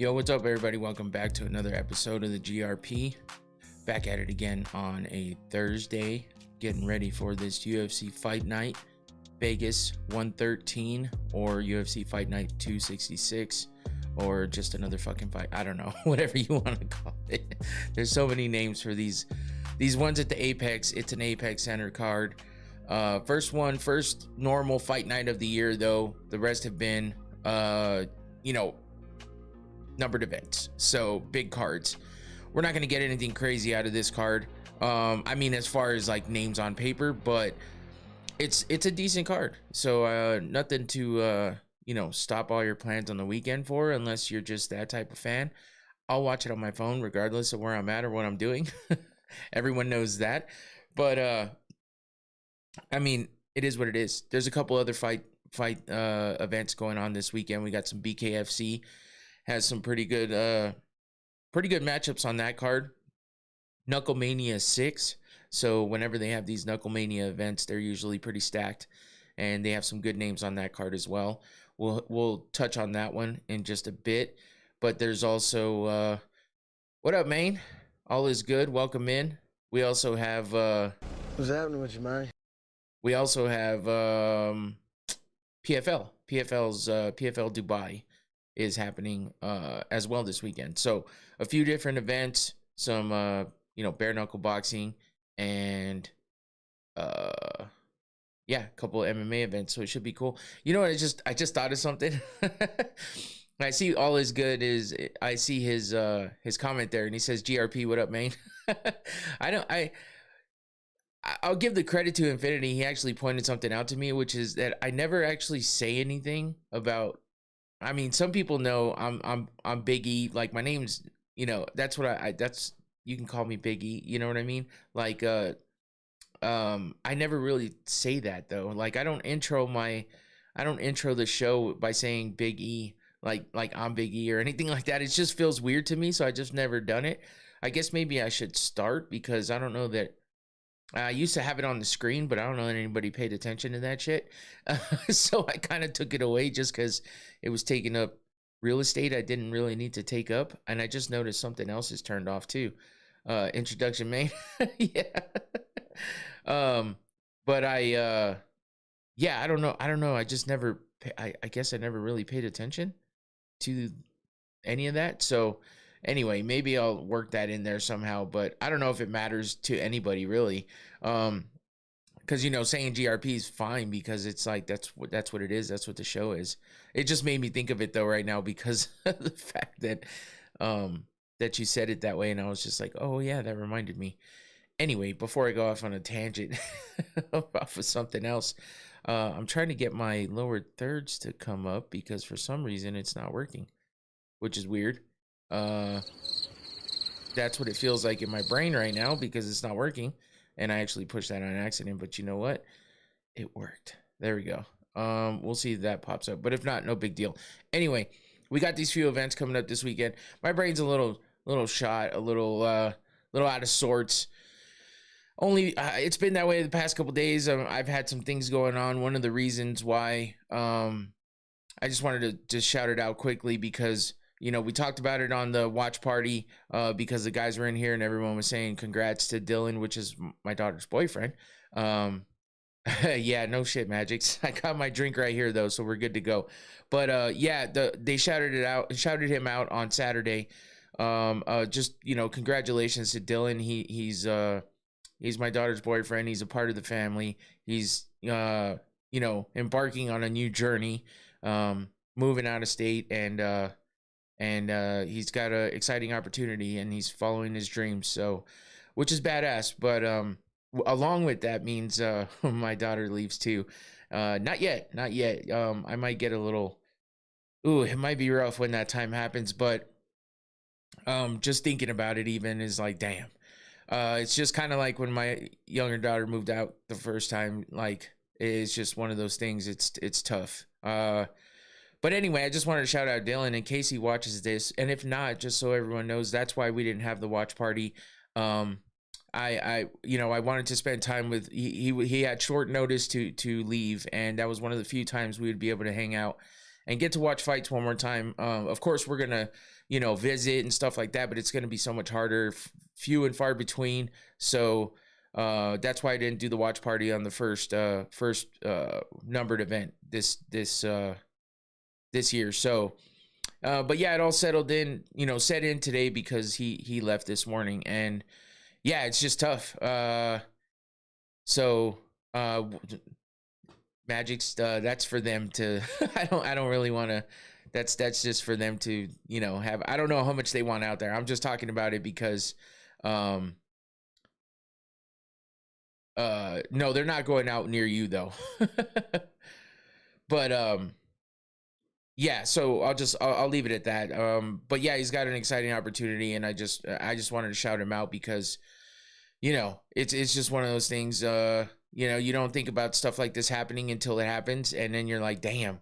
Yo, what's up, everybody? Welcome back to another episode of the GRP. Back at it again on a Thursday, getting ready for this UFC Fight Night, Vegas 113, or UFC Fight Night 266, or just another fucking fight. I don't know, whatever you want to call it. There's so many names for these ones at the Apex. It's an Apex Center card. First normal fight night of the year, though. The rest have been, numbered events, so big cards. We're not going to get anything crazy out of this card. I mean, as far as like names on paper, but it's a decent card. So nothing to stop all your plans on the weekend for, unless you're just that type of fan. I'll watch it on my phone regardless of where I'm at or what I'm doing. Everyone knows that. But I mean, it is what it is. There's a couple other fight events going on this weekend. We got some BKFC has some pretty good matchups on that card. KnuckleMania 6. So whenever they have these KnuckleMania events, they're usually pretty stacked, and they have some good names on that card as well. We'll touch on that one in just a bit. But there's also what up, Maine? All is good. Welcome in. We also have what's happening with you, man? We also have PFL's PFL Dubai is happening as well this weekend. So a few different events, some bare knuckle boxing, and a couple of MMA events. So it should be cool. You know what? I just thought of something. I see all is good is I see his comment there, and he says, GRP, what up, man? I'll give the credit to Infinity. He actually pointed something out to me, which is that I never actually say anything about. I mean, some people know I'm Big E. Like, my name's, that's what that's, you can call me Big E. You know what I mean? Like, I never really say that though. Like, I don't intro the show by saying Big E, like I'm Big E or anything like that. It just feels weird to me. So I just never done it. I guess maybe I should start, because I don't know that. I used to have it on the screen, but I don't know that anybody paid attention to that shit. So I kind of took it away just because it was taking up real estate I didn't really need to take up. And I just noticed something else is turned off too. Introduction, main. Yeah. But I don't know. I just never, I guess I never really paid attention to any of that. So anyway, maybe I'll work that in there somehow, but I don't know if it matters to anybody really. Because saying GRP is fine, because it's like that's what it is. That's what the show is. It just made me think of it though right now, because of the fact that that you said it that way, and I was just like, oh yeah, that reminded me. Anyway, before I go off on a tangent off of something else, I'm trying to get my lower thirds to come up, because for some reason it's not working, which is weird. That's what it feels like in my brain right now, because it's not working, and I actually pushed that on accident. But you know what? It worked. There we go. We'll see if that pops up, but if not, no big deal. Anyway, we got these few events coming up this weekend. My brain's a little shot, a little out of sorts. Only it's been that way the past couple days. I've had some things going on. One of the reasons why I just wanted to just shout it out quickly, because we talked about it on the watch party, because the guys were in here and everyone was saying congrats to Dylan, which is my daughter's boyfriend. Yeah, no shit, Magics. I got my drink right here though, so we're good to go. But they shouted him out on Saturday. Just congratulations to Dylan. He's my daughter's boyfriend. He's a part of the family. He's embarking on a new journey, moving out of state, and he's got an exciting opportunity, and he's following his dreams, so, which is badass. But along with that means my daughter leaves too. Not yet. I might get a little, it might be rough when that time happens, but just thinking about it even is like, damn. It's just kind of like when my younger daughter moved out the first time. Like, it's just one of those things. It's tough. But anyway, I just wanted to shout out Dylan in case he watches this, and if not, just so everyone knows, that's why we didn't have the watch party. I wanted to spend time with, he had short notice to leave, and that was one of the few times we would be able to hang out and get to watch fights one more time. Of course, we're going to, visit and stuff like that, but it's going to be so much harder, few and far between. So that's why I didn't do the watch party on the first numbered event this year. So, but yeah, it all settled in, set in today because he left this morning, and yeah, it's just tough. So Magic's that's for them to I don't really want to, that's just for them to have. I don't know how much they want out there. I'm just talking about it because no, they're not going out near you though. But yeah, so I'll leave it at that. But yeah, he's got an exciting opportunity, and I just wanted to shout him out because it's just one of those things. You don't think about stuff like this happening until it happens, and then you're like, damn,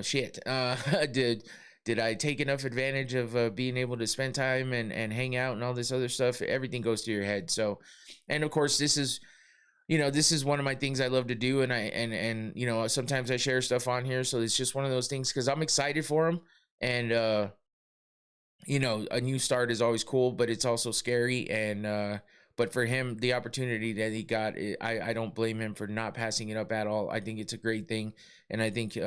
shit. Did I take enough advantage of being able to spend time and hang out and all this other stuff? Everything goes through your head. So, and of course, this is one of my things I love to do, and sometimes I share stuff on here, so it's just one of those things because I'm excited for him, and a new start is always cool, but it's also scary, and but for him, the opportunity that he got, I don't blame him for not passing it up at all. I think it's a great thing, and I think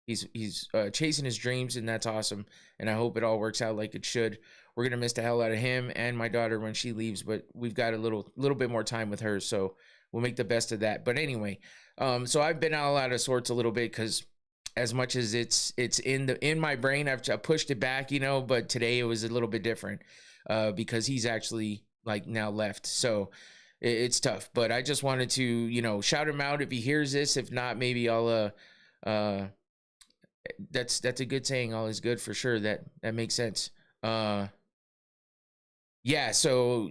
he's chasing his dreams, and that's awesome, and I hope it all works out like it should. We're gonna miss the hell out of him and my daughter when she leaves, but we've got a little bit more time with her, so we'll make the best of that. But anyway, so I've been all out of sorts a little bit because as much as it's in my brain, I've pushed it back, but today it was a little bit different because he's actually like now left. So it's tough, but I just wanted to, shout him out if he hears this. If not, maybe I'll, that's a good saying. All is good for sure. That makes sense. Yeah, so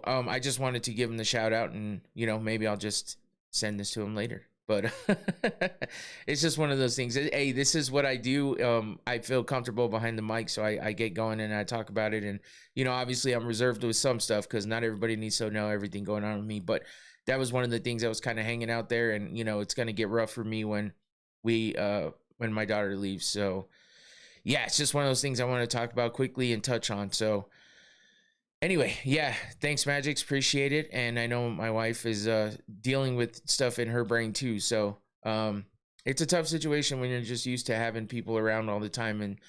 I just wanted to give him the shout out, and maybe I'll just send this to him later. But it's just one of those things. Hey, this is what I do. I feel comfortable behind the mic, so I get going and I talk about it. And obviously I'm reserved with some stuff because not everybody needs to know everything going on with me. But that was one of the things that was kind of hanging out there, and it's gonna get rough for me when my daughter leaves. So yeah, it's just one of those things I want to talk about quickly and touch on. So. Anyway, yeah, thanks, Magix. Appreciate it. And I know my wife is dealing with stuff in her brain too. So it's a tough situation when you're just used to having people around all the time. And,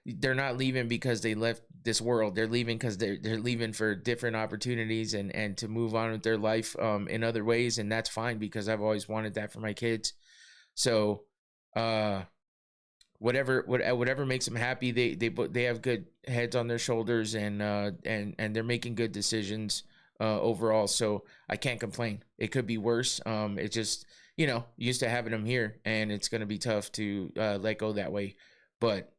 they're not leaving because they left this world. They're leaving because they're leaving for different opportunities and to move on with their life in other ways. And that's fine because I've always wanted that for my kids. So whatever makes them happy, they have good heads on their shoulders, and they're making good decisions overall. So I can't complain. It could be worse. It just used to having them here, and it's gonna be tough to let go that way. But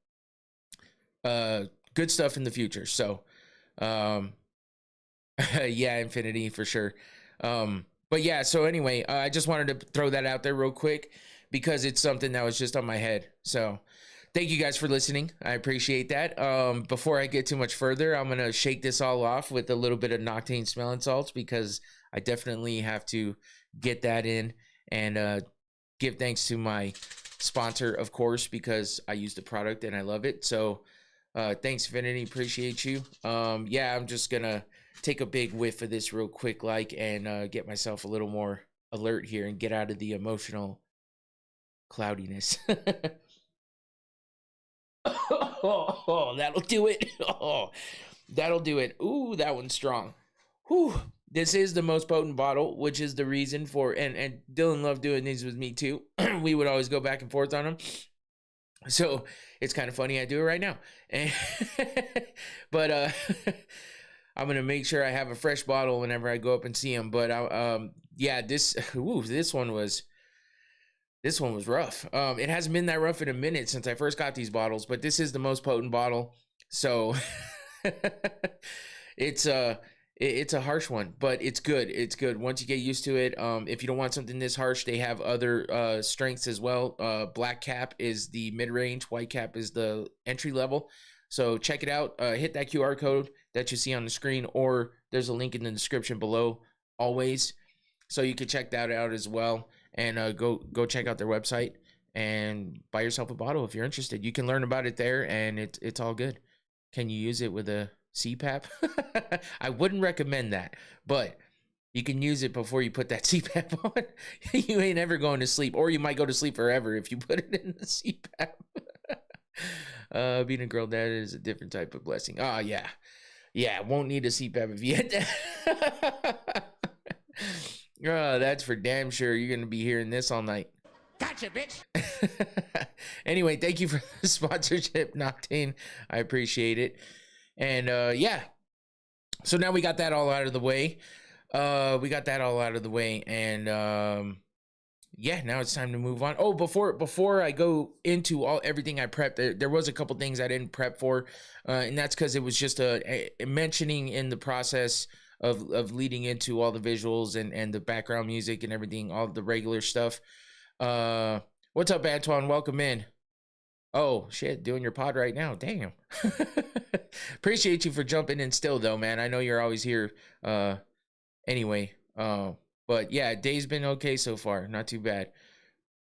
good stuff in the future. So yeah, Infinity for sure. But yeah, so anyway, I just wanted to throw that out there real quick because it's something that was just on my head. So thank you guys for listening. I appreciate that. Before I get too much further, I'm going to shake this all off with a little bit of Noctane smelling salts because I definitely have to get that in and give thanks to my sponsor, of course, because I use the product and I love it. So thanks, Infinity. Appreciate you. Yeah, I'm just going to take a big whiff of this real quick and get myself a little more alert here and get out of the emotional cloudiness. Oh, that'll do it. Oh, that'll do it. Ooh, that one's strong. Whew. This is the most potent bottle, which is the reason for, and Dylan loved doing these with me too. We would always go back and forth on them. So it's kind of funny I do it right now. But I'm going to make sure I have a fresh bottle whenever I go up and see him. But yeah, this one was rough. It hasn't been that rough in a minute since I first got these bottles, but this is the most potent bottle. So it's a harsh one, but it's good. It's good once you get used to it. If you don't want something this harsh, they have other strengths as well. Black cap is the mid-range, white cap is the entry level. So check it out. Hit that QR code that you see on the screen, or there's a link in the description below always. So you can check that out as well. And go check out their website and buy yourself a bottle if you're interested. You can learn about it there, and it's all good. Can you use it with a CPAP? I wouldn't recommend that, but you can use it before you put that CPAP on. You ain't ever going to sleep, or you might go to sleep forever if you put it in the CPAP. Being a girl dad is a different type of blessing. Oh, yeah. Yeah, won't need a CPAP if you had that. Oh, that's for damn sure. You're going to be hearing this all night. Gotcha, bitch. Anyway, thank you for the sponsorship, Noctane. I appreciate it. And yeah, so now we got that all out of the way. And yeah, now it's time to move on. Oh, before I go into everything I prepped, there was a couple things I didn't prep for, and that's because it was just a mentioning in the process of leading into all the visuals and the background music and everything, all the regular stuff. What's up, Antoine? Welcome in. Oh shit, doing your pod right now. Damn. Appreciate you for jumping in still though, man. I know you're always here. Anyway, but yeah, day's been okay so far. Not too bad.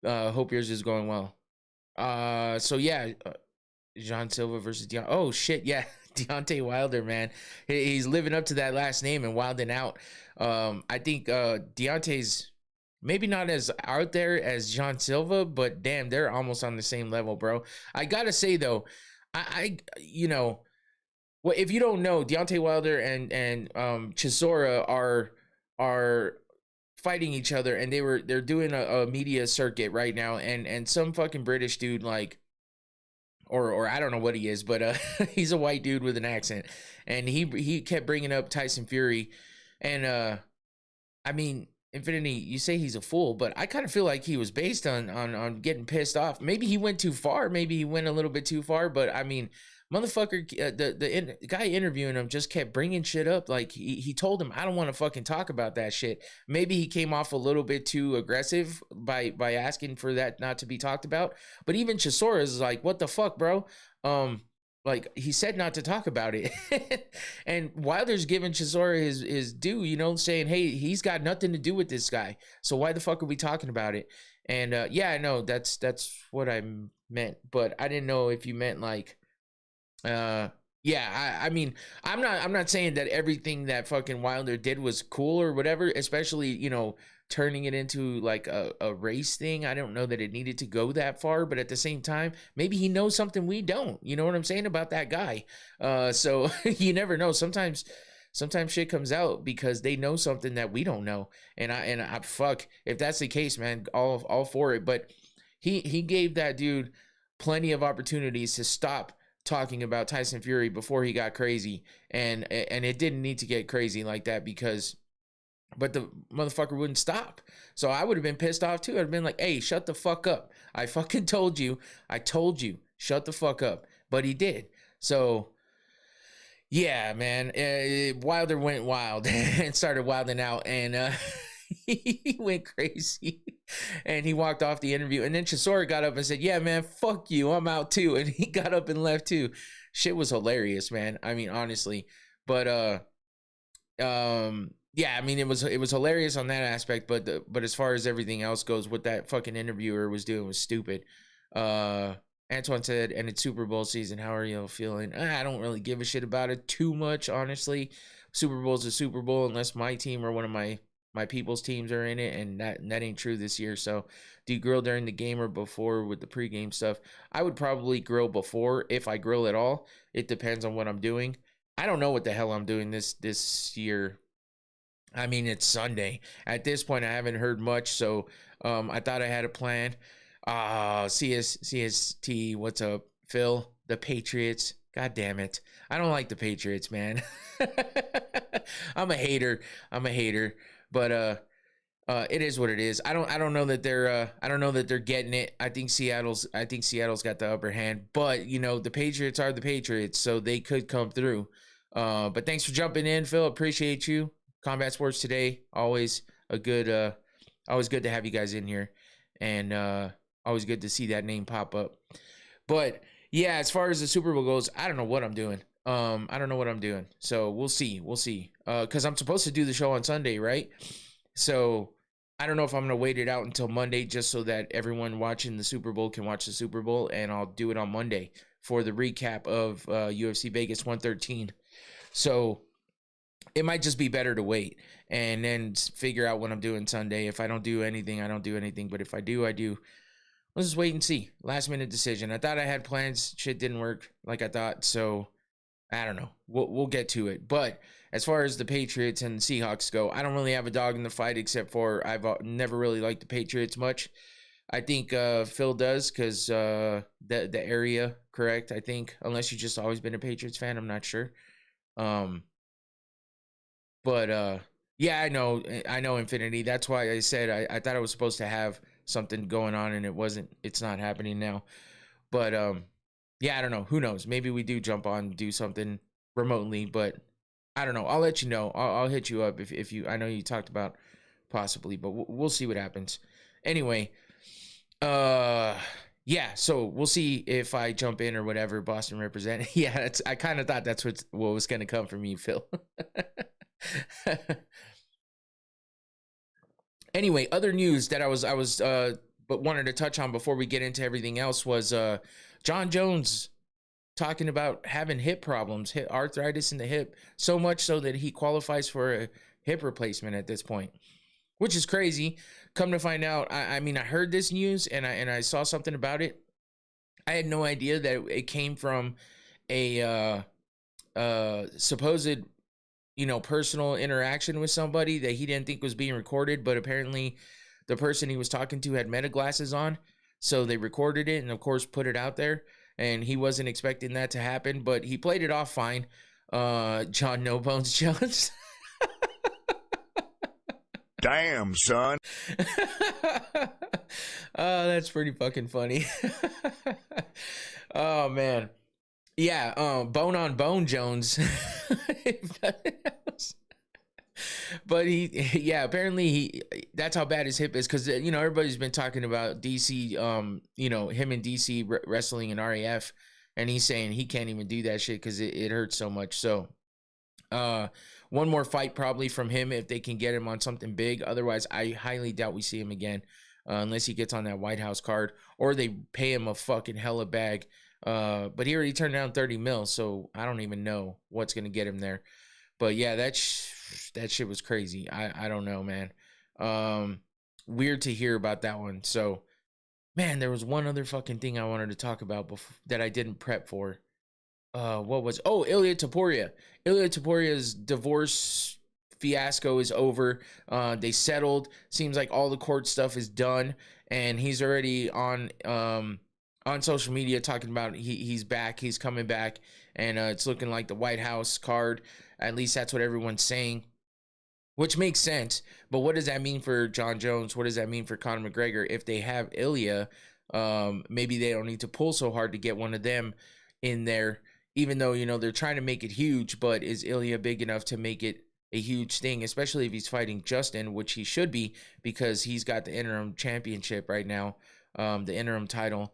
Hope yours is going well. So yeah, Jean Silva versus Deontay. Oh shit, yeah. Deontay Wilder, man. He's living up to that last name and wilding out. I think Deontay's maybe not as out there as Jean Silva, but damn, they're almost on the same level, bro. I gotta say though, I you know, well, if you don't know, Deontay Wilder and Chisora are fighting each other, and they're doing a media circuit right now, and some fucking British dude, like, or I don't know what he is, but he's a white dude with an accent, and he kept bringing up Tyson Fury, and I mean, Infinity, you say he's a fool, but I kind of feel like he was based on getting pissed off. Maybe he went too far. Maybe he went a little bit too far. But I mean, motherfucker, the guy interviewing him just kept bringing shit up. Like he told him, I don't want to fucking talk about that shit. Maybe he came off a little bit too aggressive by asking for that not to be talked about. But even Chisora is like, what the fuck, bro? Like, he said not to talk about it. And Wilder's giving Chisora his due, you know, saying, hey, he's got nothing to do with this guy. So why the fuck are we talking about it? And yeah, I know that's what I meant. But I didn't know if you meant like, yeah, I mean, I'm not saying that everything that fucking Wilder did was cool or whatever, especially, you know, turning it into like a race thing. I don't know that it needed to go that far, but at the same time, maybe he knows something we don't, you know what I'm saying, about that guy. So you never know. Sometimes shit comes out because they know something that we don't know. And I fuck, if that's the case, man, all for it. But he gave that dude plenty of opportunities to stop talking about Tyson Fury before he got crazy, and it didn't need to get crazy like that but the motherfucker wouldn't stop. So I would have been pissed off too. I'd have been like, hey, shut the fuck up. I fucking told you. Shut the fuck up. But he did. So yeah, man, Wilder went wild and started wilding out, and he went crazy, and he walked off the interview. And then Chisora got up and said, yeah, man, fuck you, I'm out too. And he got up and left too. Shit was hilarious, man. I mean, honestly. But yeah, I mean, it was hilarious on that aspect, but as far as everything else goes, what that fucking interviewer was doing was stupid. Antoine said, and it's Super Bowl season, how are you feeling? I don't really give a shit about it too much, honestly. Super Bowl's a Super Bowl unless my team or one of my people's teams are in it, and that ain't true this year. So do you grill during the game or before with the pregame stuff? I would probably grill before, if I grill at all. It depends on what I'm doing. I don't know what the hell I'm doing this year. I mean, it's Sunday. At this point, I haven't heard much, so I thought I had a plan. CST, what's up? Phil, the Patriots. God damn it. I don't like the Patriots, man. I'm a hater. But it is what it is. I don't know that they're getting it. I think Seattle's got the upper hand, but you know, the Patriots are the Patriots, so they could come through. But thanks for jumping in, Phil. Appreciate you. Combat Sports Today, always good to have you guys in here, and always good to see that name pop up. But yeah, as far as the Super Bowl goes, I don't know what I'm doing. So we'll see. Because I'm supposed to do the show on Sunday, right? So I don't know if I'm gonna wait it out until Monday just so that everyone watching the Super Bowl can watch the Super Bowl, and I'll do it on Monday for the recap of UFC Vegas 113. So it might just be better to wait and then figure out what I'm doing Sunday. If I don't do anything, I don't do anything. But if I do, I do. Let's just wait and see. Last minute decision. I thought I had plans. Shit didn't work like I thought. So I don't know. We'll get to it. But as far as the Patriots and the Seahawks go, I don't really have a dog in the fight except for I've never really liked the Patriots much. I think Phil does because the area, correct? I think, unless you've just always been a Patriots fan, I'm not sure. But yeah, I know Infinity. That's why I said I thought I was supposed to have something going on and it wasn't. It's not happening now. But yeah, I don't know. Who knows? Maybe we do jump on and do something remotely, but I don't know. I'll let you know. I'll hit you up if you. I know you talked about possibly, but we'll see what happens. Anyway, yeah. So we'll see if I jump in or whatever. Boston represent. Yeah, I kind of thought that's what was going to come from you, Phil. Anyway, other news that I was but wanted to touch on before we get into everything else was John Jones talking about having hip problems, arthritis in the hip, so much so that he qualifies for a hip replacement at this point, which is crazy. Come to find out, I mean, I heard this news and I saw something about it. I had no idea that it came from a supposed, personal interaction with somebody that he didn't think was being recorded, but apparently the person he was talking to had meta glasses on, so they recorded it and of course put it out there, and he wasn't expecting that to happen, but he played it off fine. John No Bones Jones. Damn, son. Oh, that's pretty fucking funny. Oh man. Yeah, Bone on Bone Jones. But apparently that's how bad his hip is, because everybody's been talking about DC, him and DC wrestling in RAF, and he's saying he can't even do that shit because it hurts so much. So one more fight probably from him if they can get him on something big. Otherwise, I highly doubt we see him again, unless he gets on that White House card or they pay him a fucking hella bag. But he already turned down 30 mil, so I don't even know what's gonna get him there. But yeah, that shit was crazy. I don't know, man. Weird to hear about that one. So, man, there was one other fucking thing I wanted to talk about that I didn't prep for. Ilya Topuria. Ilya Topuria's divorce fiasco is over. They settled. Seems like all the court stuff is done, and he's already on social media talking about he's back, he's coming back, and it's looking like the White House card. At least that's what everyone's saying, which makes sense. But what does that mean for John Jones? What does that mean for Conor McGregor? If they have Ilya, maybe they don't need to pull so hard to get one of them in there, even though, they're trying to make it huge. But is Ilya big enough to make it a huge thing, especially if he's fighting Justin, which he should be, because he's got the interim championship right now, the interim title.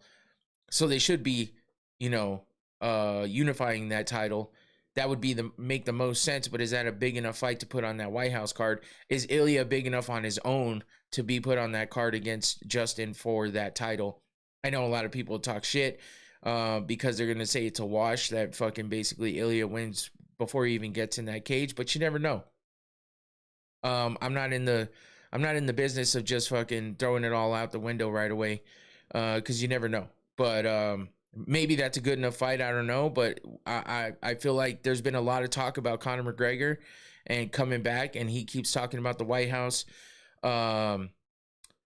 So they should be, unifying that title. That would be make the most sense. But is that a big enough fight to put on that White House card? Is Ilya big enough on his own to be put on that card against Justin for that title? I know a lot of people talk shit because they're gonna say it's a wash, that fucking basically Ilya wins before he even gets in that cage. But you never know. I'm not in the business of just fucking throwing it all out the window right away, because you never know. But maybe that's a good enough fight. I don't know. But I feel like there's been a lot of talk about Conor McGregor and coming back, and he keeps talking about the White House. The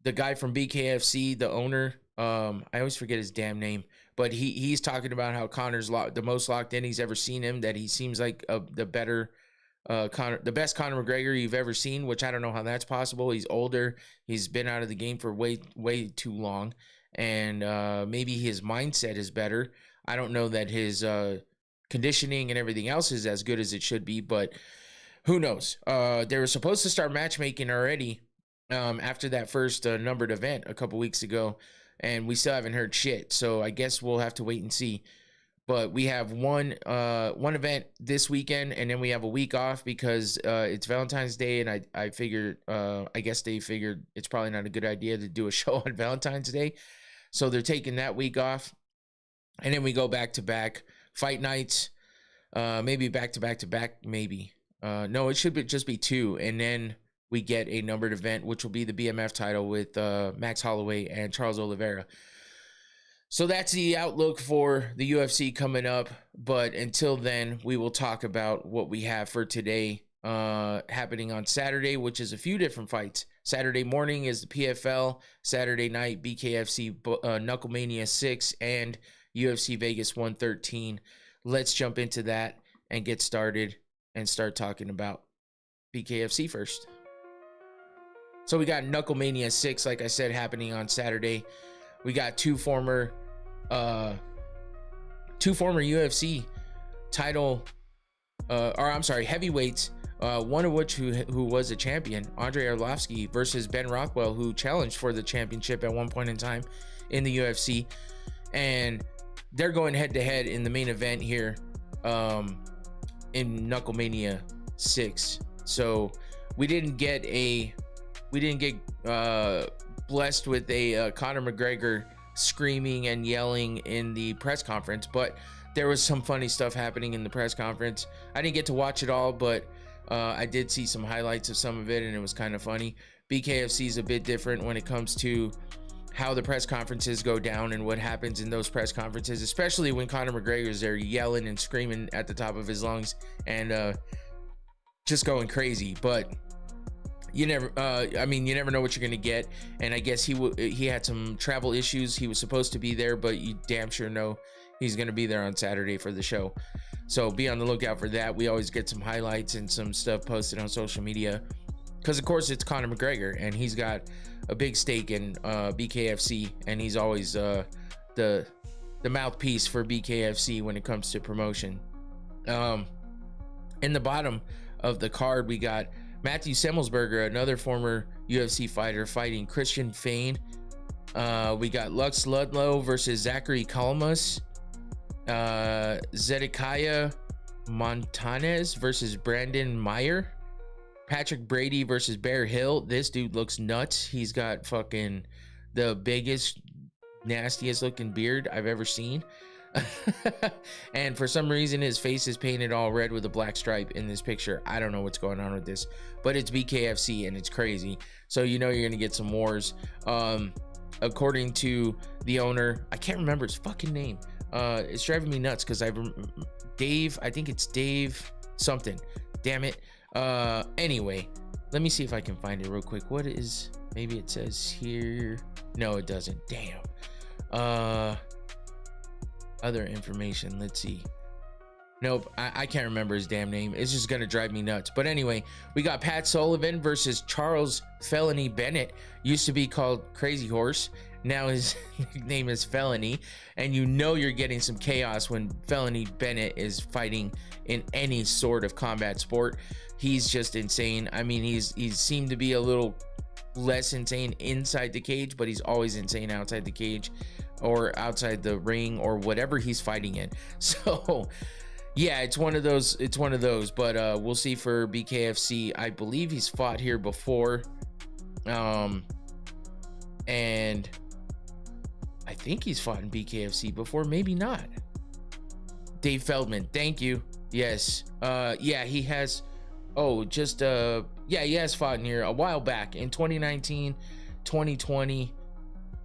guy from BKFC, the owner, I always forget his damn name, but he's talking about how Conor's the most locked in he's ever seen him, that he seems like the best Conor McGregor you've ever seen, which I don't know how that's possible. He's older. He's been out of the game for way too long. And maybe his mindset is better. I don't know that his conditioning and everything else is as good as it should be, but who knows? They were supposed to start matchmaking already after that first numbered event a couple weeks ago, and we still haven't heard shit. So I guess we'll have to wait and see. But we have one event this weekend, and then we have a week off because it's Valentine's Day, and I figured I guess they figured it's probably not a good idea to do a show on Valentine's Day, so they're taking that week off, and then we go back to back fight nights, maybe back to back, maybe. No, it should just be 2, and then we get a numbered event, which will be the BMF title with Max Holloway and Charles Oliveira. So that's the outlook for the UFC coming up. But until then, we will talk about what we have for today happening on Saturday, which is a few different fights. Saturday morning is the PFL. Saturday night, BKFC KnuckleMania 6 and UFC Vegas 113. Let's jump into that and get started and start talking about BKFC first. So we got KnuckleMania 6, like I said, happening on Saturday. We got two former UFC title, heavyweights. One of which who was a champion, Andrei Arlovsky versus Ben Rockwell, who challenged for the championship at one point in time in the UFC, and they're going head to head in the main event here, in KnuckleMania 6. So we didn't get blessed with a Conor McGregor screaming and yelling in the press conference, but there was some funny stuff happening in the press conference. I didn't get to watch it all, but I did see some highlights of some of it, and it was kind of funny. BKFC is a bit different when it comes to how the press conferences go down and what happens in those press conferences, especially when Conor McGregor is there yelling and screaming at the top of his lungs and just going crazy. But you never know what you're gonna get, and I guess he had some travel issues. He was supposed to be there, but you damn sure know he's gonna be there on Saturday for the show, so be on the lookout for that. We always get some highlights and some stuff posted on social media because of course it's Conor McGregor and he's got a big stake in BKFC, and he's always the mouthpiece for BKFC when it comes to promotion. In the bottom of the card, we got Matthew Semmelsberger, another former UFC fighter, fighting Christian Fane. We got Lux Ludlow versus Zachary Kalmas. Zedekiah Montanez versus Brandon Meyer. Patrick Brady versus Bear Hill. This dude looks nuts. He's got fucking the biggest, nastiest looking beard I've ever seen. And for some reason his face is painted all red with a black stripe in this picture. I don't know what's going on with this, but it's BKFC and it's crazy, so you know you're gonna get some wars. According to the owner, I can't remember his fucking name. It's driving me nuts because I think it's Dave something, damn it. Anyway, let me see if I can find it real quick. What is, maybe it says here, no it doesn't, damn. Other information, let's see. Nope, I can't remember his damn name. It's just gonna drive me nuts. But anyway, we got Pat Sullivan versus Charles Felony Bennett. Used to be called Crazy Horse, now his nickname is Felony, and you know you're getting some chaos when Felony Bennett is fighting in any sort of combat sport. He's just insane. I mean, he's seemed to be a little less insane inside the cage, but he's always insane outside the cage or outside the ring or whatever he's fighting in. So yeah, it's one of those, but we'll see for BKFC. I believe he's fought here before, and I think he's fought in BKFC before, maybe not. Dave Feldman, thank you. Yes, yeah, he has. Yeah, he has fought in here a while back in 2019, 2020.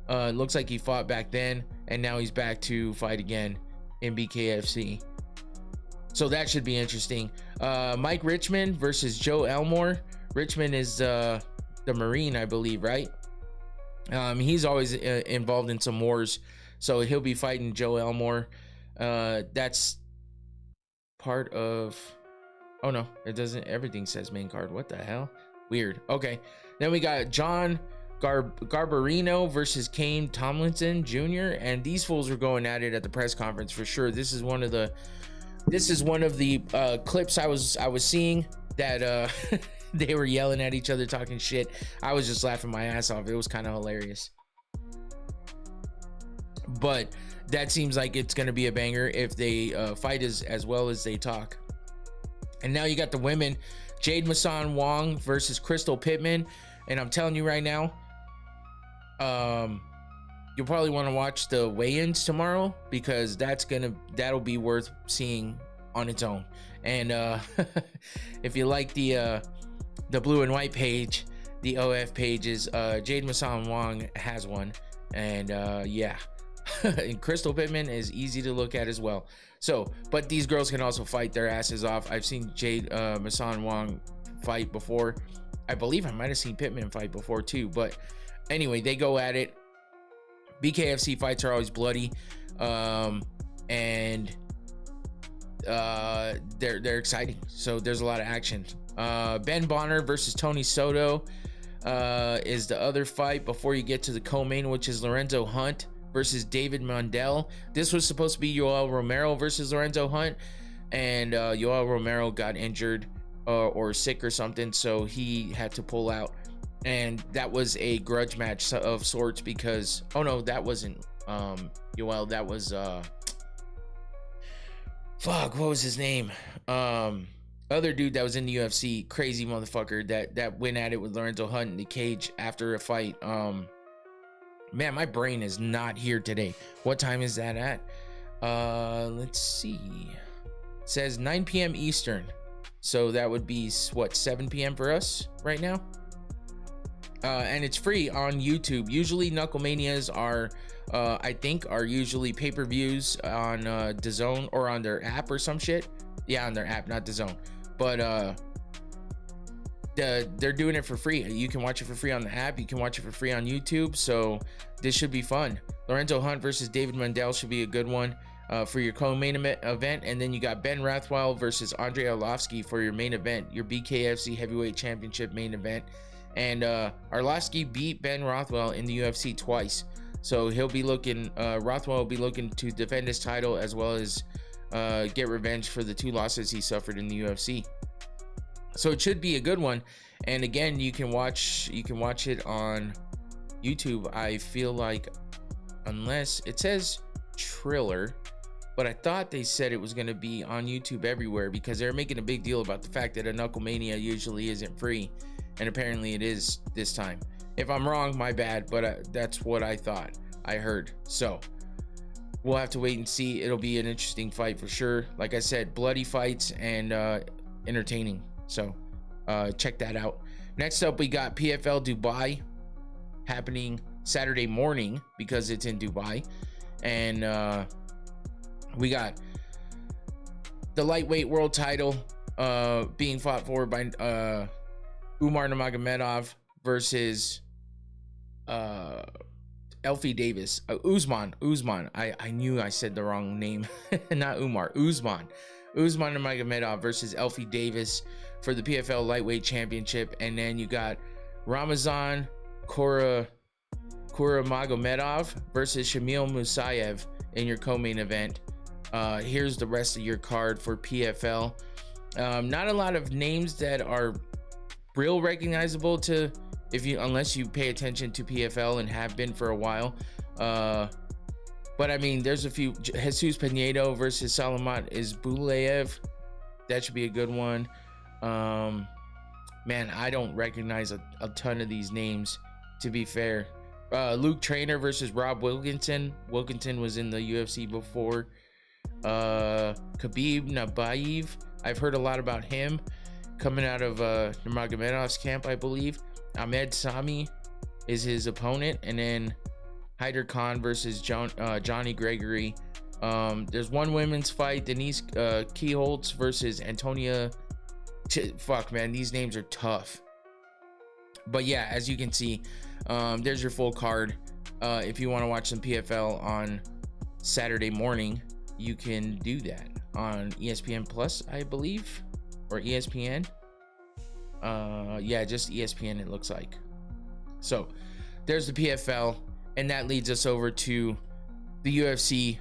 Looks like he fought back then, and now he's back to fight again in BKFC. So that should be interesting. Mike Richmond versus Joe Elmore. Richmond is the Marine, I believe, right? He's always involved in some wars, so he'll be fighting Joe Elmore. That's part of. Oh no, it doesn't. Everything says main card. What the hell? Weird. Okay, then we got John Garbarino versus Kane Tomlinson Jr. And these fools were going at it at the press conference for sure. This is one of the clips I was seeing that they were yelling at each other, talking shit. I was just laughing my ass off. It was kind of hilarious. but that seems like it's going to be a banger if they fight as well as they talk. And now you got the women, Jade Masan Wong versus Crystal Pittman. And I'm telling you right now, you'll probably want to watch the weigh-ins tomorrow, because that'll be worth seeing on its own. And if you like the blue and white page, the OF pages, Jade Masan Wong has one. And yeah. And Crystal Pittman is easy to look at as well. So, but these girls can also fight their asses off. I've seen Jade Masan Wong fight before. I believe I might have seen Pittman fight before too. But anyway, they go at it. BKFC fights are always bloody, and they're exciting. So there's a lot of action. Ben Bonner versus Tony Soto is the other fight before you get to the co-main, which is Lorenzo Hunt versus David Mundell. This was supposed to be Yoel Romero versus Lorenzo Hunt, and Yoel Romero got injured or sick or something, so he had to pull out. And that was a grudge match of sorts, because that wasn't Yoel, that was what was his name? Other dude that was in the UFC, crazy motherfucker that went at it with Lorenzo Hunt in the cage after a fight. Man, my brain is not here today. What time is that at? Let's see. It says 9 p.m. Eastern. So that would be what, 7 p.m. for us right now? And it's free on YouTube. Usually KnuckleManias are usually pay-per-views on DAZN or on their app or some shit. Yeah, on their app, not DAZN. But they're doing it for free. You can watch it for free on the app. You can watch it for free on YouTube. So this should be fun. Lorenzo Hunt versus David Mundell should be a good one for your co-main event. And then you got Ben Rothwell versus Andrei Arlovsky for your main event, your BKFC Heavyweight Championship main event. And Arlovsky beat Ben Rothwell in the UFC twice. So he'll be looking, Rothwell will be looking to defend his title, as well as get revenge for the 2 losses he suffered in the UFC. So it should be a good one. And again, you can watch it on YouTube. I feel like, unless it says Triller, but I thought they said it was going to be on YouTube everywhere, because they're making a big deal about the fact that a KnuckleMania usually isn't free, and apparently it is this time. If I'm wrong, my bad, but that's what I thought I heard. So we'll have to wait and see. It'll be an interesting fight for sure. Like I said, bloody fights and entertaining. So check that out. Next up, we got PFL Dubai happening Saturday morning, because it's in Dubai. And we got the lightweight world title being fought for by Umar Nurmagomedov versus Elfie Davis. Usman. I knew I said the wrong name. Not Umar. Usman Nurmagomedov versus Elfie Davis for the PFL Lightweight Championship. And then you got Ramazan Kuramagomedov versus Shamil Musayev in your co-main event. Here's the rest of your card for PFL. Not a lot of names that are real recognizable to, unless you pay attention to PFL and have been for a while. But I mean, there's a few. Jesus Pinedo versus Salamat Izbulayev. That should be a good one. Man, I don't recognize a ton of these names, to be fair. Luke Trainer versus Rob Wilkinson. Wilkinson was in the UFC before. Khabib Nabayev. I've heard a lot about him coming out of Nurmagomedov's camp, I believe. Ahmed Sami is his opponent. And then Hyder Khan versus Johnny Gregory. There's one women's fight, Denise Keyholtz versus Antonia. Fuck, man, these names are tough. But yeah, as you can see, there's your full card. If you want to watch some PFL on Saturday morning, you can do that on ESPN Plus, I believe, or ESPN. Yeah, just ESPN, it looks like. So there's the PFL, and that leads us over to the UFC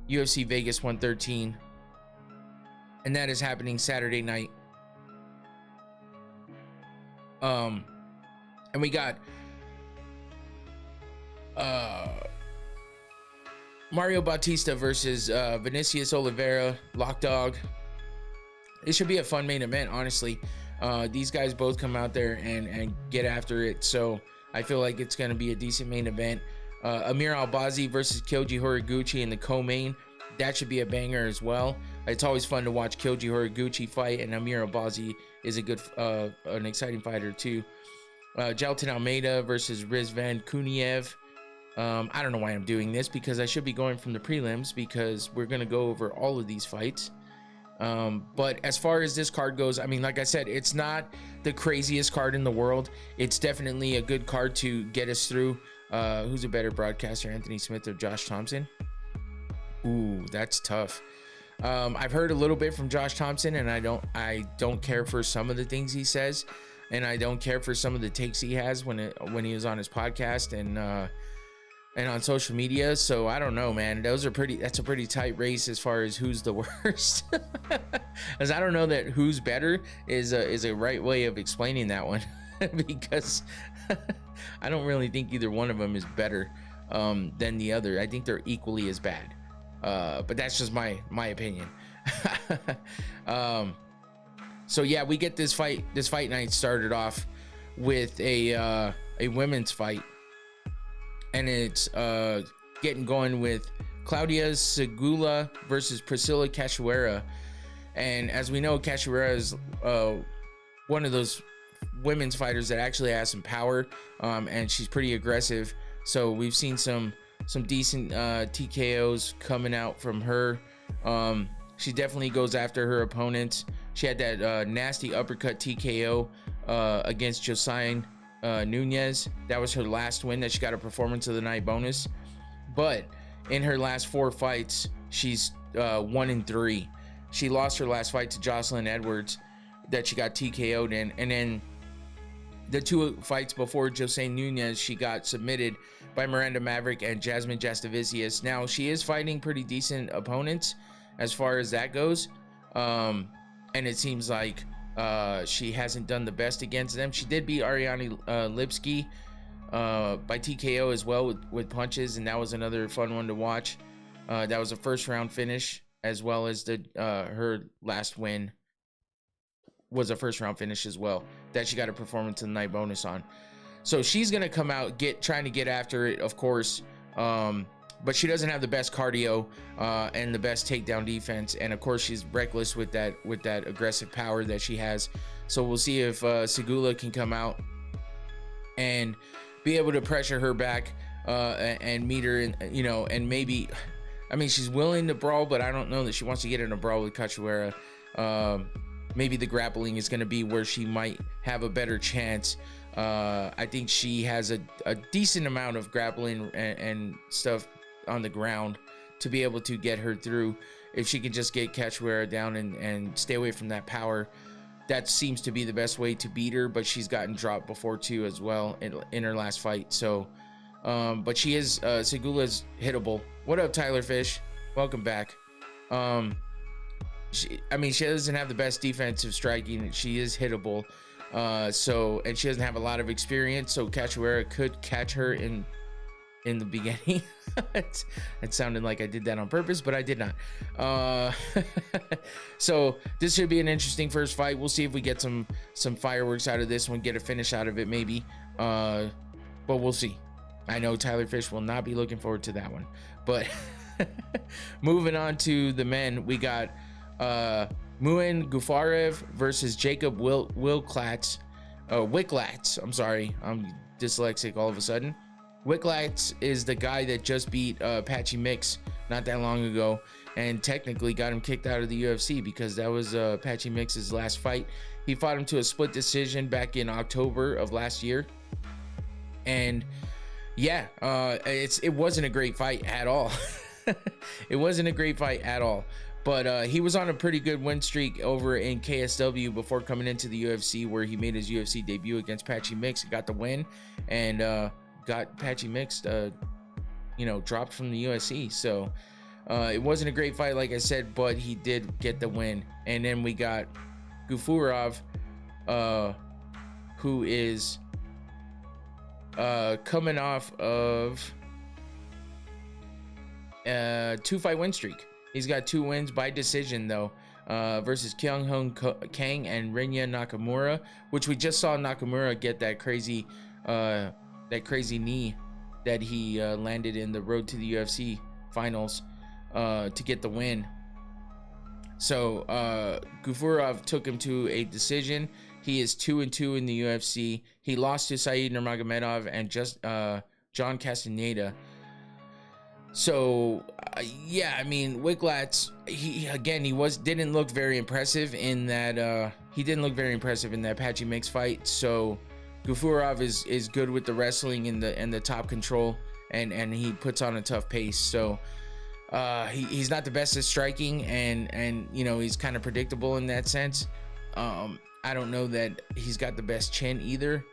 Vegas 113, and that is happening Saturday night. And we got Mario Bautista versus Vinicius Oliveira, Lock Dog. It should be a fun main event, honestly. These guys both come out there and get after it, so I feel like it's going to be a decent main event. Amir Albazi versus Kyoji Horiguchi in the co-main. That should be a banger as well. It's always fun to watch Kyoji Horiguchi fight, and Amir Albazi is a good, an exciting fighter too. Jailton Almeida versus Rizvan Kuniev. I don't know why I'm doing this, because I should be going from the prelims, because we're going to go over all of these fights. But as far as this card goes, I mean, like I said, it's not the craziest card in the world. It's definitely a good card to get us through. Who's a better broadcaster, Anthony Smith or Josh Thompson? Ooh, that's tough. I've heard a little bit from Josh Thompson, and I don't care for some of the things he says, and I don't care for some of the takes he has when he was on his podcast and on social media. So I don't know, man. That's a pretty tight race as far as who's the worst. As I don't know that who's better is a right way of explaining that one, because I don't really think either one of them is better than the other. I think they're equally as bad. But that's just my opinion. So yeah, we get this fight night started off with a women's fight, and it's getting going with Claudia Segula versus Priscilla Cachoeira. And as we know, Cachoeira is one of those women's fighters that actually has some power, and she's pretty aggressive. So we've seen some decent TKOs coming out from her. She definitely goes after her opponents. She had that nasty uppercut TKO against Josiane Nunez. That was her last win that she got a performance of the night bonus. But in her last 4 fights, she's 1-3. She lost her last fight to Jocelyn Edwards that she got TKO'd in, and then the 2 fights before Josiane Nunez, she got submitted by Miranda Maverick and Jasmine Jastovicius. Now, she is fighting pretty decent opponents as far as that goes, and it seems like she hasn't done the best against them. She did beat Ariane Lipski by TKO as well with punches, and that was another fun one to watch. That was a first round finish, as well as her last win was a first round finish as well, that she got a performance of the night bonus on. So she's gonna come out trying to get after it, of course, but she doesn't have the best cardio and the best takedown defense, and of course she's reckless with that aggressive power that she has. So we'll see if Segula can come out and be able to pressure her back and meet her, and maybe, I mean, she's willing to brawl, but I don't know that she wants to get in a brawl with Cachoeira. Maybe the grappling is going to be where she might have a better chance. I think she has a decent amount of grappling and stuff on the ground to be able to get her through. If she can just get Cachoeira down and stay away from that power, that seems to be the best way to beat her. But she's gotten dropped before too as well in her last fight. So, but she is, Segula's hittable. What up, Tyler Fish? Welcome back. She doesn't have the best defensive striking. She is hittable. And she doesn't have a lot of experience, so Cachoeira could catch her in the beginning. It sounded like I did that on purpose, but I did not. So this should be an interesting first fight. We'll see if we get some fireworks out of this one, get a finish out of it maybe, but we'll see. I know Tyler Fish will not be looking forward to that one. But moving on to the men, we got Muin Gufarev versus Jacob Wicklats. I'm sorry, I'm dyslexic all of a sudden. Wicklats is the guy that just beat Patchy Mix not that long ago, and technically got him kicked out of the UFC because that was Patchy Mix's last fight. He fought him to a split decision back in October of last year, and yeah, it wasn't a great fight at all. It wasn't a great fight at all. But he was on a pretty good win streak over in KSW before coming into the UFC, where he made his UFC debut against Patchy Mix and got the win, and got Patchy Mix dropped from the UFC. So it wasn't a great fight, like I said, but he did get the win. And then we got Gufurov, who is coming off of 2-fight win streak. He's got 2 wins by decision though, versus Kyung Hong Kang and Rinya Nakamura, which we just saw Nakamura get that crazy knee that he landed in the road to the UFC finals to get the win. So Gafurov took him to a decision. He is 2-2 in the UFC. He lost to Said Nurmagomedov and just John Castaneda. So yeah, I mean, Wicklats, he didn't look very impressive in that Patchy Mix fight. So Gafurov is good with the wrestling and the top control, and he puts on a tough pace. So he's not the best at striking, and you know, he's kind of predictable in that sense. I don't know that he's got the best chin either.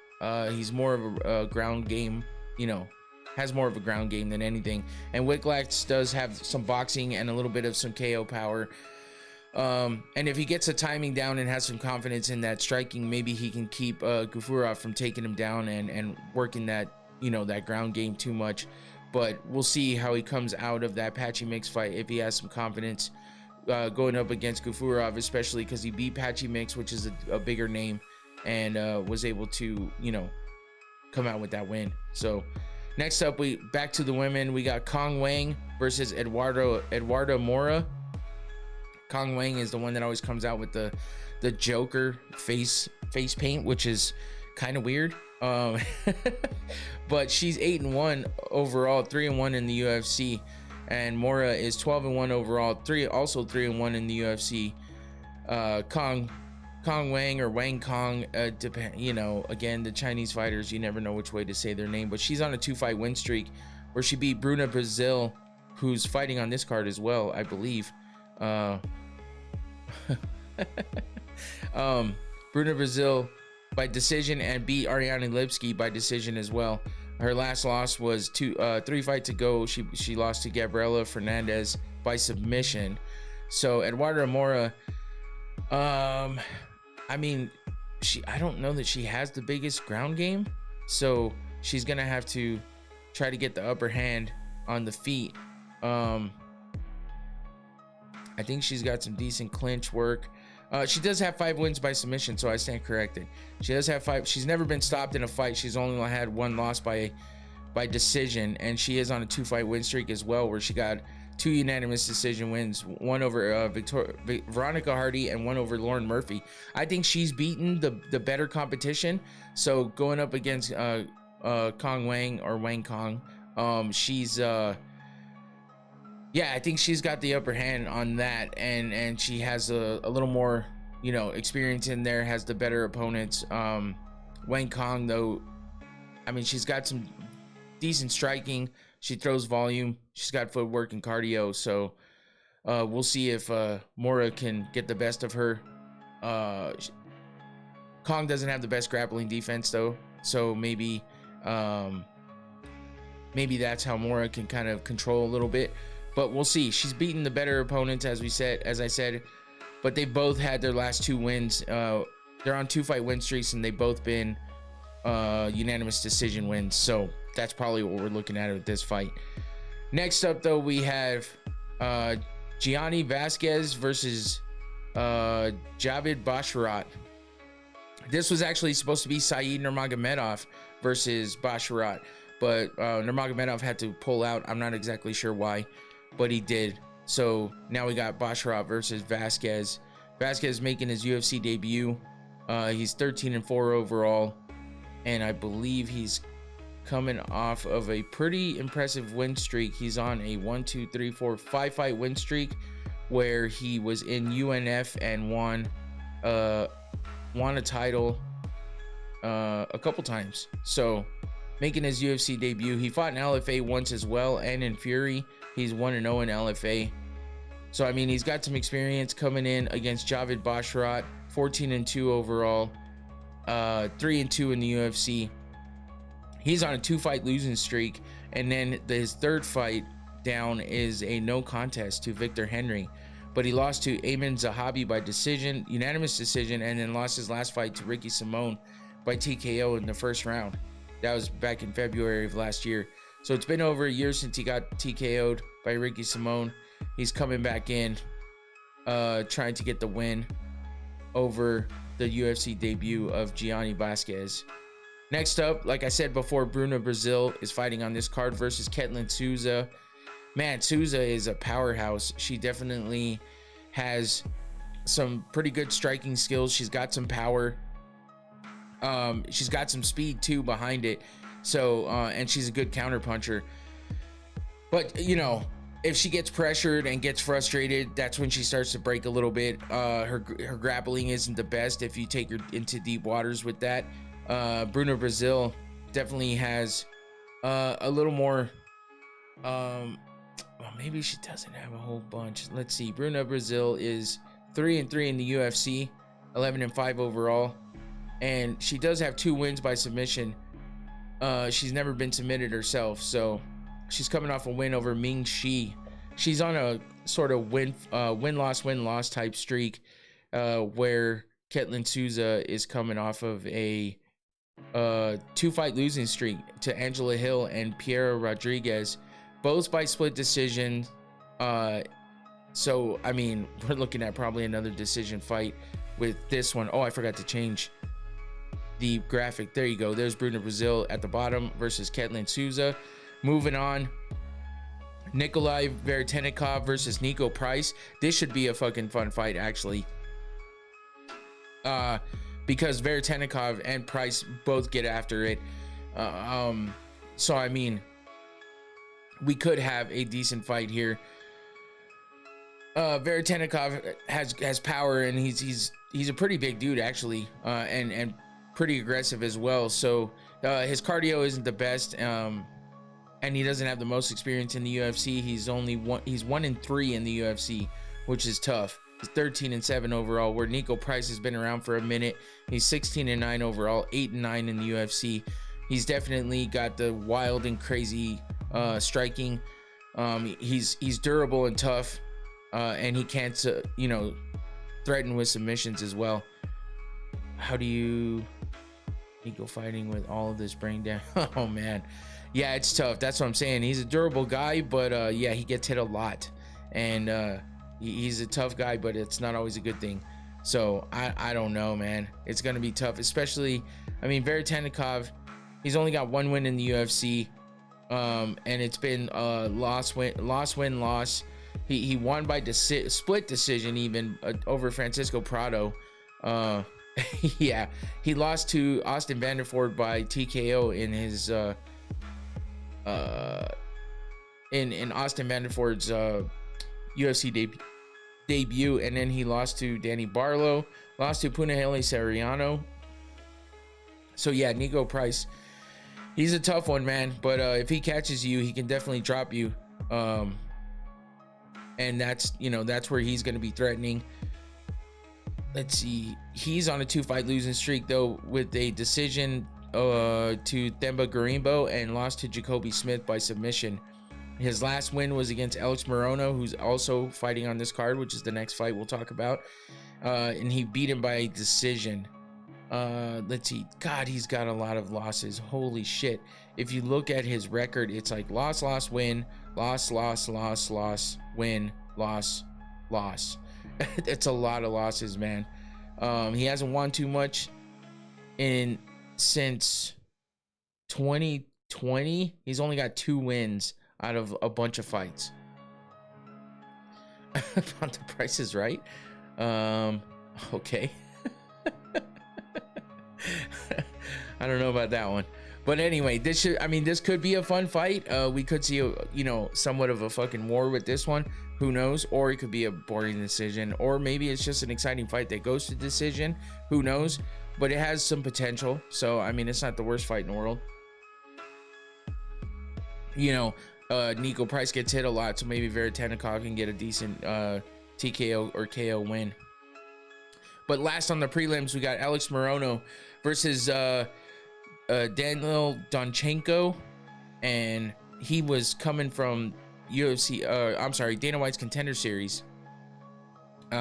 He's more of a ground game, you know, has more of a ground game than anything. And Wicklats does have some boxing and a little bit of some KO power. And if he gets the timing down and has some confidence in that striking, maybe he can keep Gafurov from taking him down and working that, you know, that ground game too much. But we'll see how he comes out of that Patchy Mix fight, if he has some confidence going up against Gafurov, especially because he beat Patchy Mix, which is a bigger name, and was able to, you know, come out with that win. So next up, we back to the women. We got Kong Wang versus Eduardo Mora. Kong Wang is the one that always comes out with the Joker face paint, which is kind of weird. But she's 8-1 overall, 3-1 in the UFC, and Mora is 12-1 overall, also 3-1 in the UFC. Kong Wang or Wang Kong, you know, again, the Chinese fighters, you never know which way to say their name, but she's on a 2-fight win streak where she beat Bruna Brazil, who's fighting on this card as well, I believe. Bruna Brazil by decision, and beat Ariane Lipski by decision as well. Her last loss was 3 fights ago. She lost to Gabriela Fernandez by submission. So Eduardo Mora, I mean, I don't know that she has the biggest ground game, so she's gonna have to try to get the upper hand on the feet. I think she's got some decent clinch work. She does have 5 wins by submission, so I stand corrected. She does have 5. She's never been stopped in a fight. She's only had 1 loss by decision, and she is on a 2-fight win streak as well, where she got 2 unanimous decision wins, 1 over Veronica Hardy and 1 over Lauren Murphy. I think she's beaten the better competition. So going up against Kong Wang or Wang Kong, she's yeah, I think she's got the upper hand on that, and she has a little more, you know, experience in there, has the better opponents. Wang Kong, though, I mean, she's got some decent striking. She throws volume. She's got footwork and cardio. So we'll see if Mora can get the best of her. Kong doesn't have the best grappling defense, though, so maybe that's how Mora can kind of control a little bit. But we'll see. She's beaten the better opponents, as I said, but they both had their last 2 wins. They're on 2-fight win streaks, and they've both been unanimous decision wins. So that's probably what we're looking at with this fight. Next up, though, we have Gianni Vasquez versus Javid Basharat. This was actually supposed to be Said Nurmagomedov versus Basharat, but Nurmagomedov had to pull out. I'm not exactly sure why, but he did. So now we got Basharat versus Vasquez. Vasquez making his UFC debut. He's 13-4 overall, and I believe he's coming off of a pretty impressive win streak. He's on a 5-fight win streak where he was in UNF and won a title a couple times. So making his UFC debut. He fought in LFA once as well, and in Fury. He's 1-0 in LFA. So, I mean, he's got some experience coming in against Javid Basharat, 14-2 overall, 3-2 in the UFC. He's on a 2-fight losing streak, and then his 3rd fight down is a no contest to Victor Henry. But he lost to Ayman Zahabi by decision, unanimous decision, and then lost his last fight to Ricky Simone by TKO in the 1st round. That was back in February of last year. So it's been over a year since he got TKO'd by Ricky Simone. He's coming back in, trying to get the win over the UFC debut of Gianni Vasquez. Next up, like I said before, Bruna Brazil is fighting on this card versus Ketlin Souza. Man, Souza is a powerhouse. She definitely has some pretty good striking skills. She's got some power. She's got some speed too behind it. So, and she's a good counter puncher. But, you know, if she gets pressured and gets frustrated, that's when she starts to break a little bit. Her grappling isn't the best if you take her into deep waters with that. Bruna Brazil definitely has a little more. Well, maybe she doesn't have a whole bunch. Let's see. Bruna Brazil is 3-3 in the UFC, 11-5 overall, and she does have 2 wins by submission. She's never been submitted herself, so she's coming off a win over Ming Shi. She's on a sort of win-loss type streak, where Ketlin Souza is coming off of a 2-fight losing streak to Angela Hill and Piera Rodriguez, both by split decision. So I mean, we're looking at probably another decision fight with this one. Oh, I forgot to change the graphic. There you go. There's Bruna Brazil at the bottom versus Ketlin Souza. Moving on, Nikolai Veretennikov versus Nico Price. This should be a fucking fun fight, actually, because Veretennikov and Price both get after it. So I mean, we could have a decent fight here. Veretennikov has power, and he's a pretty big dude, actually, and pretty aggressive as well. So his cardio isn't the best, and he doesn't have the most experience in the UFC. He's 1-3 in the UFC, which is tough. He's 13-7 overall, where Nico Price has been around for a minute. He's 16-9 overall, 8-9 in the UFC. He's definitely got the wild and crazy striking. He's durable and tough, and he can't threaten with submissions as well. How do you Nico fighting with all of this brain down? Oh man, yeah, it's tough. That's what I'm saying. He's a durable guy, but yeah, he gets hit a lot, and he's a tough guy, but it's not always a good thing. So I don't know, man. It's gonna be tough, especially, I mean, Veretennikov, he's only got 1 win in the UFC, and it's been loss. He won by split decision, even over Francisco Prado. Yeah, he lost to Austin Vanderford by TKO in his in Austin Vanderford's UFC debut, and then he lost to Danny Barlow, lost to Punahele Sariano. So yeah, Nico Price, he's a tough one, man, but if he catches you, he can definitely drop you, and that's where he's going to be threatening. Let's see, he's on a 2-fight losing streak, though, with a decision to Themba Garimbo and lost to Jacoby Smith by submission. His last win was against Alex Morono, who's also fighting on this card, which is the next fight we'll talk about, and he beat him by a decision. Let's see, God, he's got a lot of losses. Holy shit. If you look at his record, it's like loss, win, loss, win, loss. It's a lot of losses, man. He hasn't won too much since 2020. He's only got 2 wins out of a bunch of fights. The Price is right. Okay. I don't know about that one, but anyway, this could be a fun fight. We could see somewhat of a fucking war with this one. Who knows? Or it could be a boring decision, or maybe it's just an exciting fight that goes to decision. Who knows? But it has some potential. So I mean, it's not the worst fight in the world. Nico Price gets hit a lot, so maybe Veretennikov can get a decent TKO or KO win. But last on the prelims, we got Alex Morono versus Daniel Donchenko, and he was coming from Dana White's Contender Series.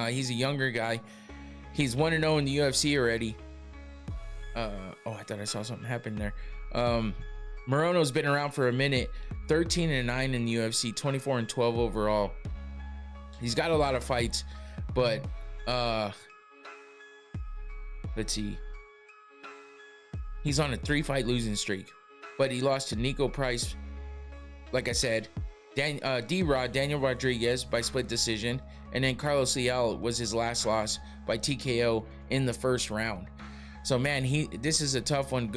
He's a younger guy. He's 1-0 in the UFC already. Oh, I thought I saw something happen there. Morono's been around for a minute, 13-9 in the UFC, 24-12 overall. He's got a lot of fights, but let's see. He's on a 3-fight losing streak, but he lost to Nico Price, like I said, D-Rod, Daniel Rodriguez by split decision, and then Carlos Leal was his last loss by TKO in the first round. So man, this is a tough one,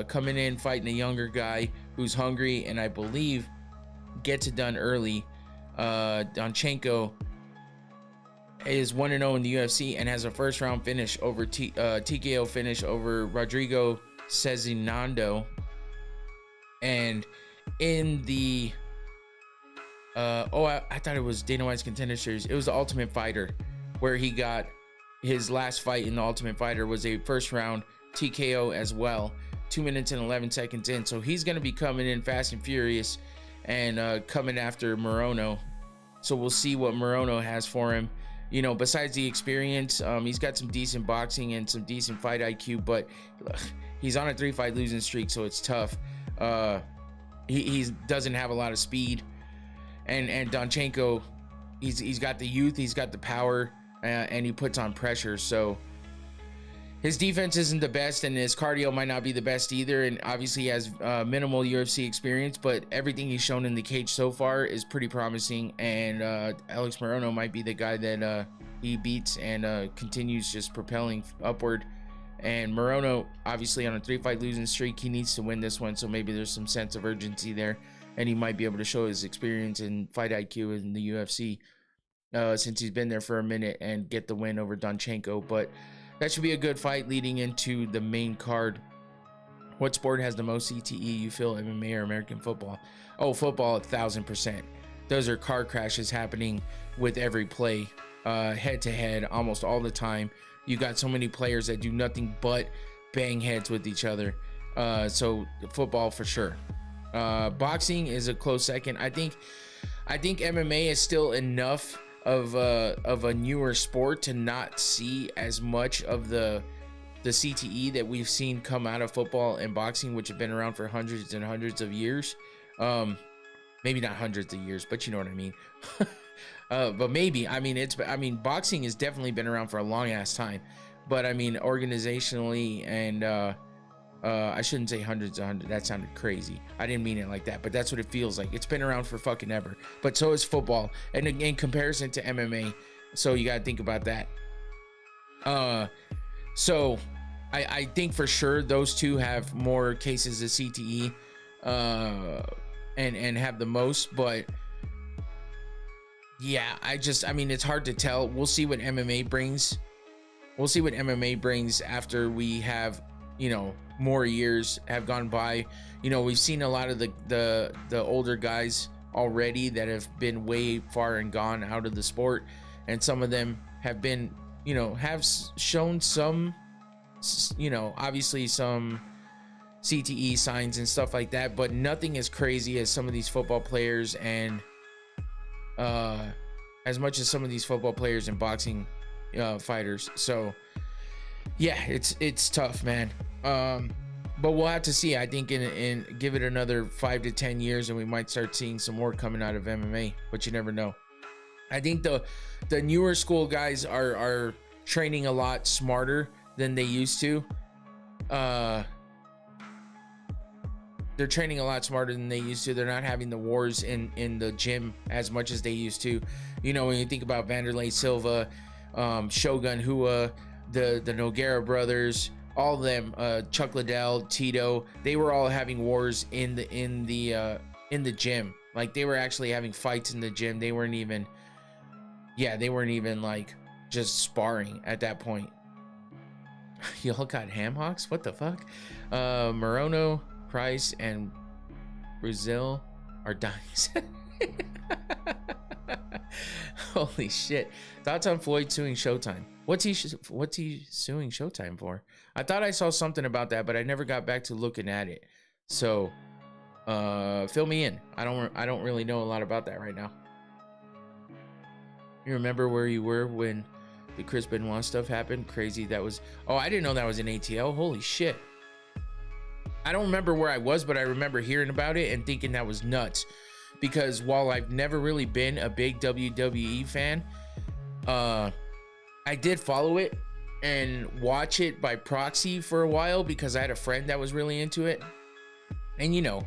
coming in fighting a younger guy who's hungry and I believe gets it done early. Donchenko is 1-0 in the UFC and has a first round finish over TKO finish over Rodrigo Cezinando. And in the I thought it was Dana White's Contender Series. It was the Ultimate Fighter, where he got his last fight in the Ultimate Fighter was a first round TKO as well, 2 minutes and 11 seconds in. So he's going to be coming in fast and furious and coming after Morono. So we'll see what Morono has for him. You know, besides the experience, he's got some decent boxing and some decent fight IQ, but he's on a 3-fight losing streak, so it's tough. He doesn't have a lot of speed, and Donchenko, he's got the youth, he's got the power, and he puts on pressure. So his defense isn't the best, and his cardio might not be the best either. And obviously he has minimal UFC experience, but everything he's shown in the cage so far is pretty promising. And Alex Morono might be the guy that he beats and continues just propelling upward. And Morono, obviously on a 3-fight losing streak, he needs to win this one. So maybe there's some sense of urgency there, and he might be able to show his experience and fight IQ in the UFC since he's been there for a minute and get the win over Donchenko. But that should be a good fight leading into the main card. What sport has the most CTE, you feel, MMA or American football? Oh, football, 1,000%. Those are car crashes happening with every play, head to head, almost all the time. You got so many players that do nothing but bang heads with each other. So football for sure. Boxing is a close second. I think MMA is still enough of a newer sport to not see as much of the CTE that we've seen come out of football and boxing, which have been around for hundreds and hundreds of years. Maybe not hundreds of years, but you know what I mean. But maybe, I mean, boxing has definitely been around for a long ass time, but I mean, organizationally and I shouldn't say hundreds of hundreds. That sounded crazy. I didn't mean it like that, but that's what it feels like. It's been around for fucking ever. But so is football, and in comparison to MMA, so you gotta think about that. So I think for sure those two have more cases of CTE, and have the most. But yeah, I mean, it's hard to tell. We'll see what MMA brings. We'll see what MMA brings after we have, you know, more years have gone by. You know, we've seen a lot of the older guys already that have been way far and gone out of the sport, and some of them have been, you know, have shown some, you know, obviously some CTE signs and stuff like that, but nothing as crazy as some of these football players, and as much as some of these football players and boxing fighters. So yeah, it's tough, man. But we'll have to see. I think in give it another 5 to 10 years and we might start seeing some more coming out of MMA, but you never know. I think the newer school guys are training a lot smarter than they used to. They're training a lot smarter than they used to. They're not having the wars in the gym as much as they used to. You know, when you think about Vanderlei Silva, Shogun Hua, the Nogueira brothers, all of them, Chuck Liddell, Tito, they were all having wars in the gym. Like, they were actually having fights in the gym. They weren't even like just sparring at that point. Y'all got ham hocks? What the fuck? Morono, Price, and Brazil are dying. Holy shit. Thoughts on Floyd suing Showtime? What's he suing Showtime for? I thought I saw something about that, but I never got back to looking at it. So fill me in. I don't really know a lot about that right now. You remember where you were when the Chris Benoit stuff happened? Crazy. That was, oh, I didn't know that was an ATL. Holy shit. I don't remember where I was, but I remember hearing about it and thinking that was nuts. Because while I've never really been a big WWE fan, I did follow it and watch it by proxy for a while because I had a friend that was really into it. And you know,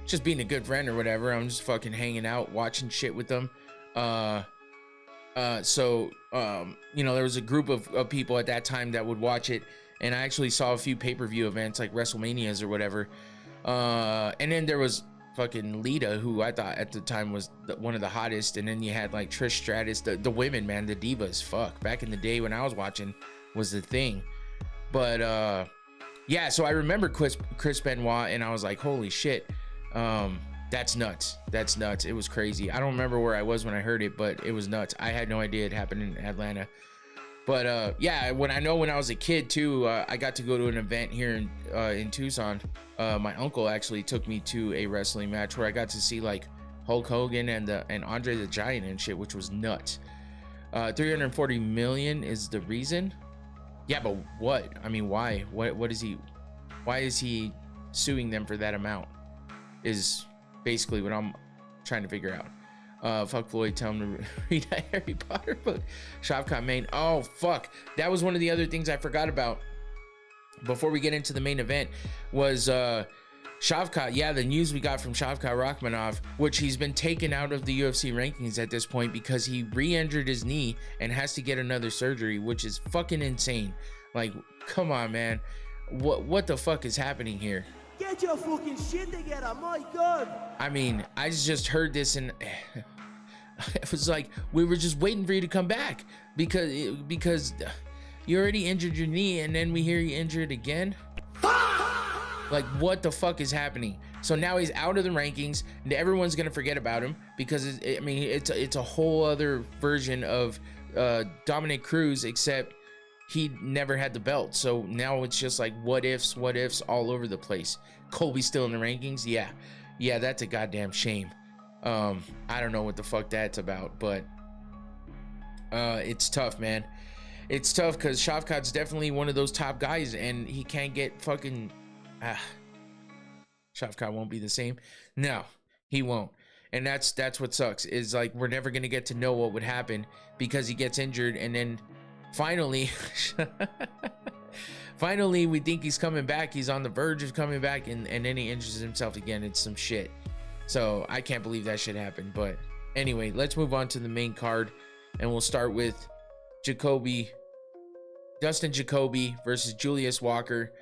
just being a good friend or whatever, I'm just fucking hanging out, watching shit with them. You know, there was a group of people at that time that would watch it, and I actually saw a few pay-per-view events like WrestleManias or whatever. And then there was fucking Lita, who I thought at the time was one of the hottest, and then you had like Trish Stratus, the women, man, the divas, fuck, back in the day when I was watching was the thing. But yeah, so I remember Chris Benoit, and I was like, holy shit, that's nuts. It was crazy. I don't remember where I was when I heard it, but it was nuts. I had no idea it happened in Atlanta. But yeah, when I was a kid too, I got to go to an event here in Tucson. My uncle actually took me to a wrestling match where I got to see like Hulk Hogan and Andre the Giant and shit, which was nuts. 340 million is the reason. Yeah, but what? I mean, why? What is he? Why is he suing them for that amount? Is basically what I'm trying to figure out. Fuck Floyd, tell him to read a Harry Potter book. Shavkat main. Oh fuck, that was one of the other things I forgot about before we get into the main event was Shavkat. Yeah, the news we got from Shavkat Rakhmonov, which he's been taken out of the UFC rankings at this point because he re-injured his knee and has to get another surgery, which is fucking insane. Like, come on, man, what the fuck is happening here? Get your fucking shit together, my God. I mean, I just heard this and it was like, we were just waiting for you to come back because you already injured your knee and then we hear you injured again. Like, what the fuck is happening? So now he's out of the rankings and everyone's gonna forget about him because it's a whole other version of Dominic Cruz, except he never had the belt. So now it's just like what ifs all over the place. Colby's still in the rankings. Yeah, that's a goddamn shame. I don't know what the fuck that's about, but it's tough, man. It's tough because Shavkat's definitely one of those top guys and he can't get fucking Shavkat won't be the same. No, he won't. And that's what sucks, is like we're never gonna get to know what would happen because he gets injured and then finally we think he's coming back, he's on the verge of coming back, and then he injures himself again. It's some shit. So I can't believe that shit happened. But anyway, let's move on to the main card and we'll start with Dustin Jacoby versus Julius Walker.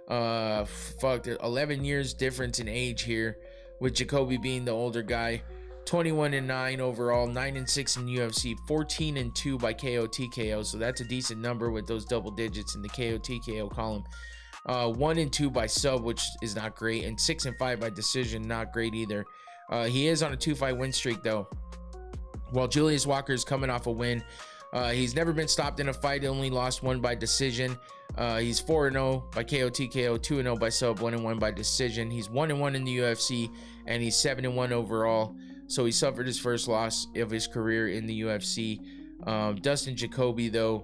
11 years difference in age here, with Jacoby being the older guy. 21-9 overall, 9-6 in UFC, 14-2 by KO TKO, so that's a decent number with those double digits in the KO TKO column. 1-2 by sub, which is not great, and 6-5 by decision, not great either. He is on a 2-fight win streak though, while Julius Walker is coming off a win. He's never been stopped in a fight, only lost one by decision. He's 4-0 by KO TKO, 2-0 by sub, 1-1 by decision. He's 1-1 in the UFC, and he's 7-1 overall. So he suffered his first loss of his career in the UFC. Dustin Jacoby, though,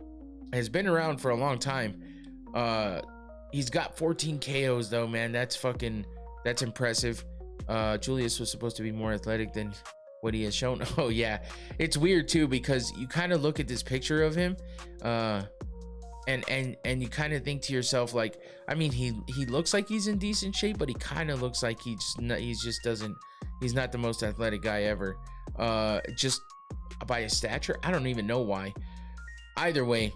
has been around for a long time. He's got 14 KOs, though, man. That's impressive. Julius was supposed to be more athletic than what he has shown. Oh, yeah. It's weird, too, because you kind of look at this picture of him, and you kind of think to yourself, like, I mean, he looks like he's in decent shape, but he kind of looks like he's not the most athletic guy ever. Just by his stature, I don't even know why. Either way,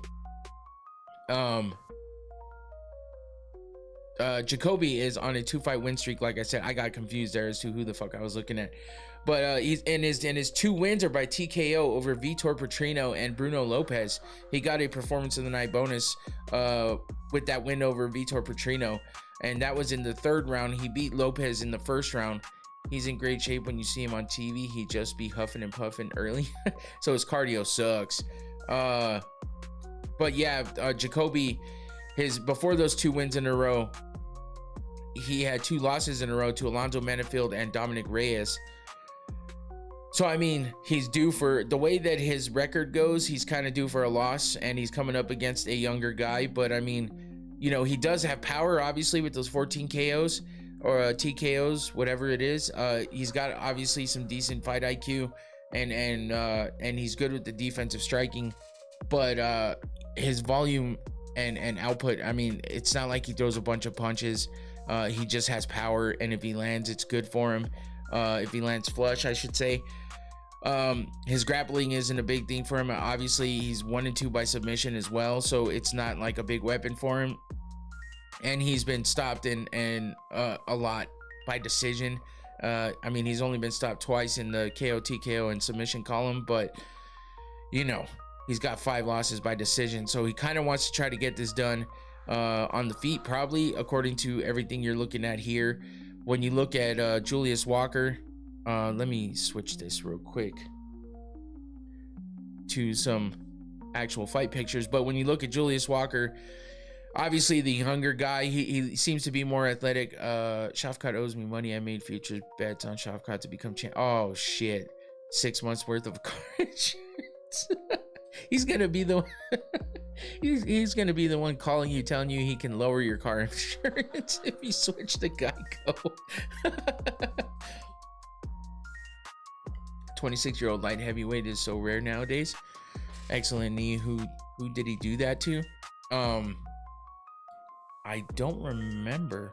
Jacoby is on a 2-fight win streak. Like I said, I got confused there as to who the fuck I was looking at. But he's in his 2 wins are by TKO over Vitor Petrino and Bruno Lopez. He got a performance of the night bonus with that win over Vitor Petrino, and that was in the 3rd round. He beat Lopez in the 1st round. He's in great shape. When you see him on TV, he just be huffing and puffing early. So his cardio sucks. But yeah, Jacoby, before those 2 wins in a row, he had 2 losses in a row to Alonzo Menifield and Dominic Reyes. So I mean, he's due for, the way that his record goes, he's kind of due for a loss, and he's coming up against a younger guy. But I mean, you know, he does have power, obviously, with those 14 KOs or TKOs, whatever it is. He's got obviously some decent fight IQ, and he's good with the defensive striking, but his volume and output, I mean, it's not like he throws a bunch of punches. He just has power, and if he lands, it's good for him. If he lands flush, I should say. His grappling isn't a big thing for him. Obviously, he's 1 and 2 by submission as well, so it's not like a big weapon for him. And he's been stopped in a lot by decision. I mean, he's only been stopped twice in the KO, TKO, and submission column, but you know, he's got 5 losses by decision, so he kind of wants to try to get this done on the feet, probably, according to everything you're looking at here. When you look at Julius Walker, let me switch this real quick to some actual fight pictures. But when you look at Julius Walker, obviously the younger guy, he seems to be more athletic. Shafkat owes me money. I made futures bets on Shafkat to become champ. Oh shit, 6 months worth of car insurance. He's gonna be the he's gonna be the one calling you, telling you he can lower your car insurance if you switch to Geico. 26-year-old light heavyweight is so rare nowadays. Excellent knee. Who did he do that to? I don't remember.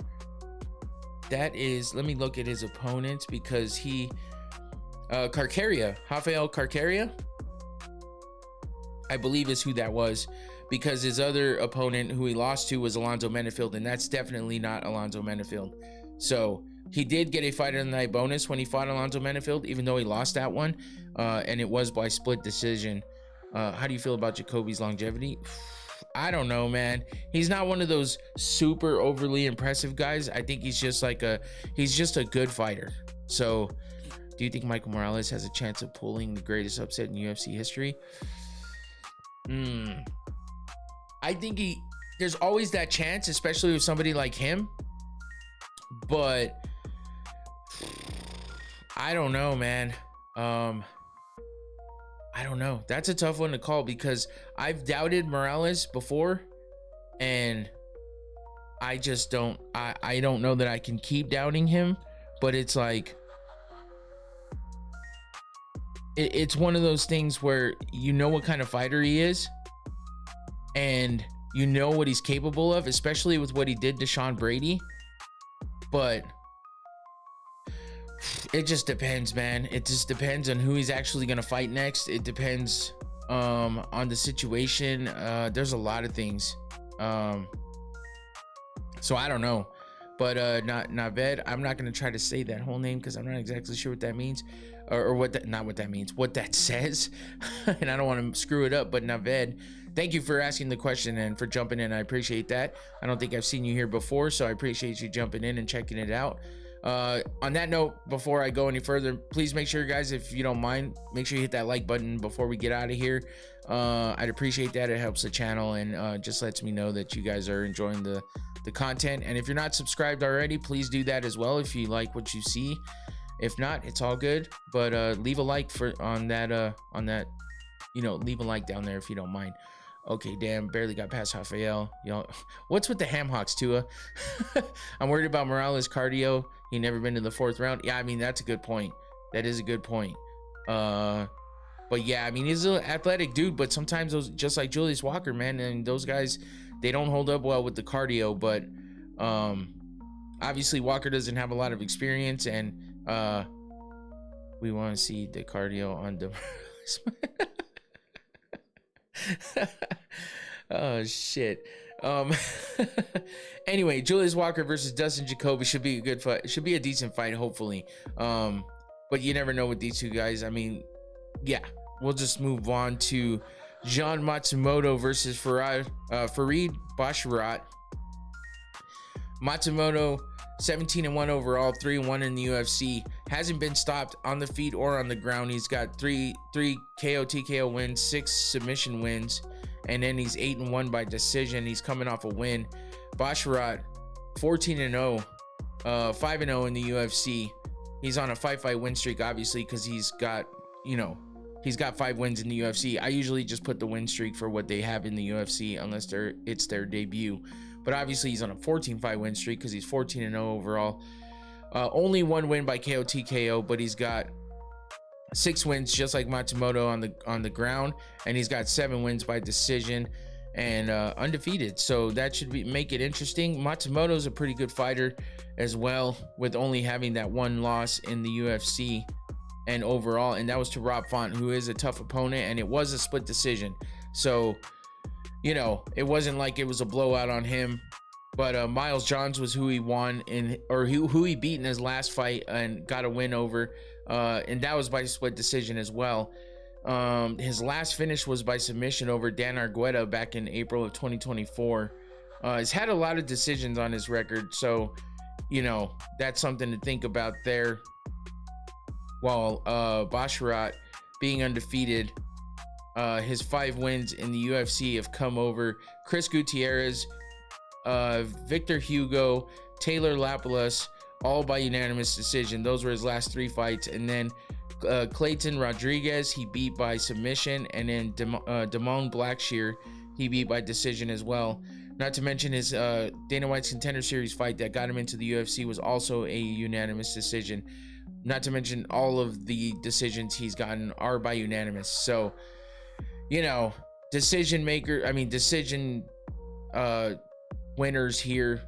That is, let me look at his opponents, because he Carcaria, Rafael Carcaria, I believe is who that was, because his other opponent who he lost to was Alonzo Menefield, and that's definitely not Alonzo Menefield. So he did get a fight of the night bonus when he fought Alonzo Menefield, even though he lost that one, and it was by split decision. How do you feel about Jacoby's longevity? I don't know, man. He's not one of those super overly impressive guys. I think he's just like he's just a good fighter. So do you think Michael Morales has a chance of pulling the greatest upset in UFC history? I think there's always that chance, especially with somebody like him, but I don't know, man. I don't know. That's a tough one to call, because I've doubted Morales before, and I just don't, I don't know that I can keep doubting him, but it's like, it's one of those things where you know what kind of fighter he is, and you know what he's capable of, especially with what he did to Sean Brady. But it just depends, man. It just depends on who he's actually gonna fight next. It depends on the situation. There's a lot of things. So I don't know. But Naved, I'm not gonna try to say that whole name because I'm not exactly sure what that means, or what that, not what that means, what that says. And I don't want to screw it up. But Naved, thank you for asking the question and for jumping in. I appreciate that. I don't think I've seen you here before, so I appreciate you jumping in and checking it out. On that note, before I go any further, please make sure, guys, if you don't mind, make sure you hit that like button before we get out of here. I'd appreciate that. It helps the channel, and just lets me know that you guys are enjoying the content. And if you're not subscribed already, please do that as well if you like what you see. If not, it's all good, but leave a like on that, you know, leave a like down there if you don't mind. Okay, damn, barely got past Rafael. Y'all, what's with the ham hocks, Tua? I'm worried about Morales' cardio. He never been to the 4th round. Yeah, I mean, that's a good point. That is a good point. But yeah, I mean, he's an athletic dude, but sometimes those, just like Julius Walker, man, and those guys, they don't hold up well with the cardio. But obviously Walker doesn't have a lot of experience, and we want to see the cardio on the oh shit. Anyway, Julius Walker versus Dustin Jacoby should be a good fight. It should be a decent fight, hopefully. But you never know with these two guys. I mean, yeah, we'll just move on to Jean Matsumoto versus Farid Basharat. Matsumoto, 17-1 overall, 3-1 in the UFC. Hasn't been stopped on the feet or on the ground. He's got three KO TKO wins, 6 submission wins, and then he's 8-1 by decision. He's coming off a win. Basharat, 14-0, 5-0 in the UFC. He's on a 5-fight win streak, obviously, because he's got, you know, he's got 5 wins in the UFC. I usually just put the win streak for what they have in the UFC, unless it's their debut. but obviously he's on a 14 fight win streak because he's 14-0 overall. Only one win by KO TKO, but he's got 6 wins just like Matsumoto on the ground, and he's got 7 wins by decision and undefeated. So that should make it interesting. Matsumoto's a pretty good fighter as well, with only having that 1 loss in the UFC and overall, and that was to Rob Font, who is a tough opponent, and it was a split decision. So, you know, it wasn't like it was a blowout on him. But Miles Johns was who he won who he beat in his last fight and got a win over, and that was by split decision as well. His last finish was by submission over Dan Argueta back in April of 2024. He's had a lot of decisions on his record, so you know that's something to think about there. While Basharat being undefeated, his 5 wins in the UFC have come over Chris Gutierrez, Victor Hugo, Taylor Lapalus, all by unanimous decision. Those were his last 3 fights. And then Clayton Rodriguez, he beat by submission. And then Damone Blackshear, he beat by decision as well. Not to mention his Dana White's Contender Series fight that got him into the UFC was also a unanimous decision. Not to mention all of the decisions he's gotten are by unanimous. So, you know, decision winners here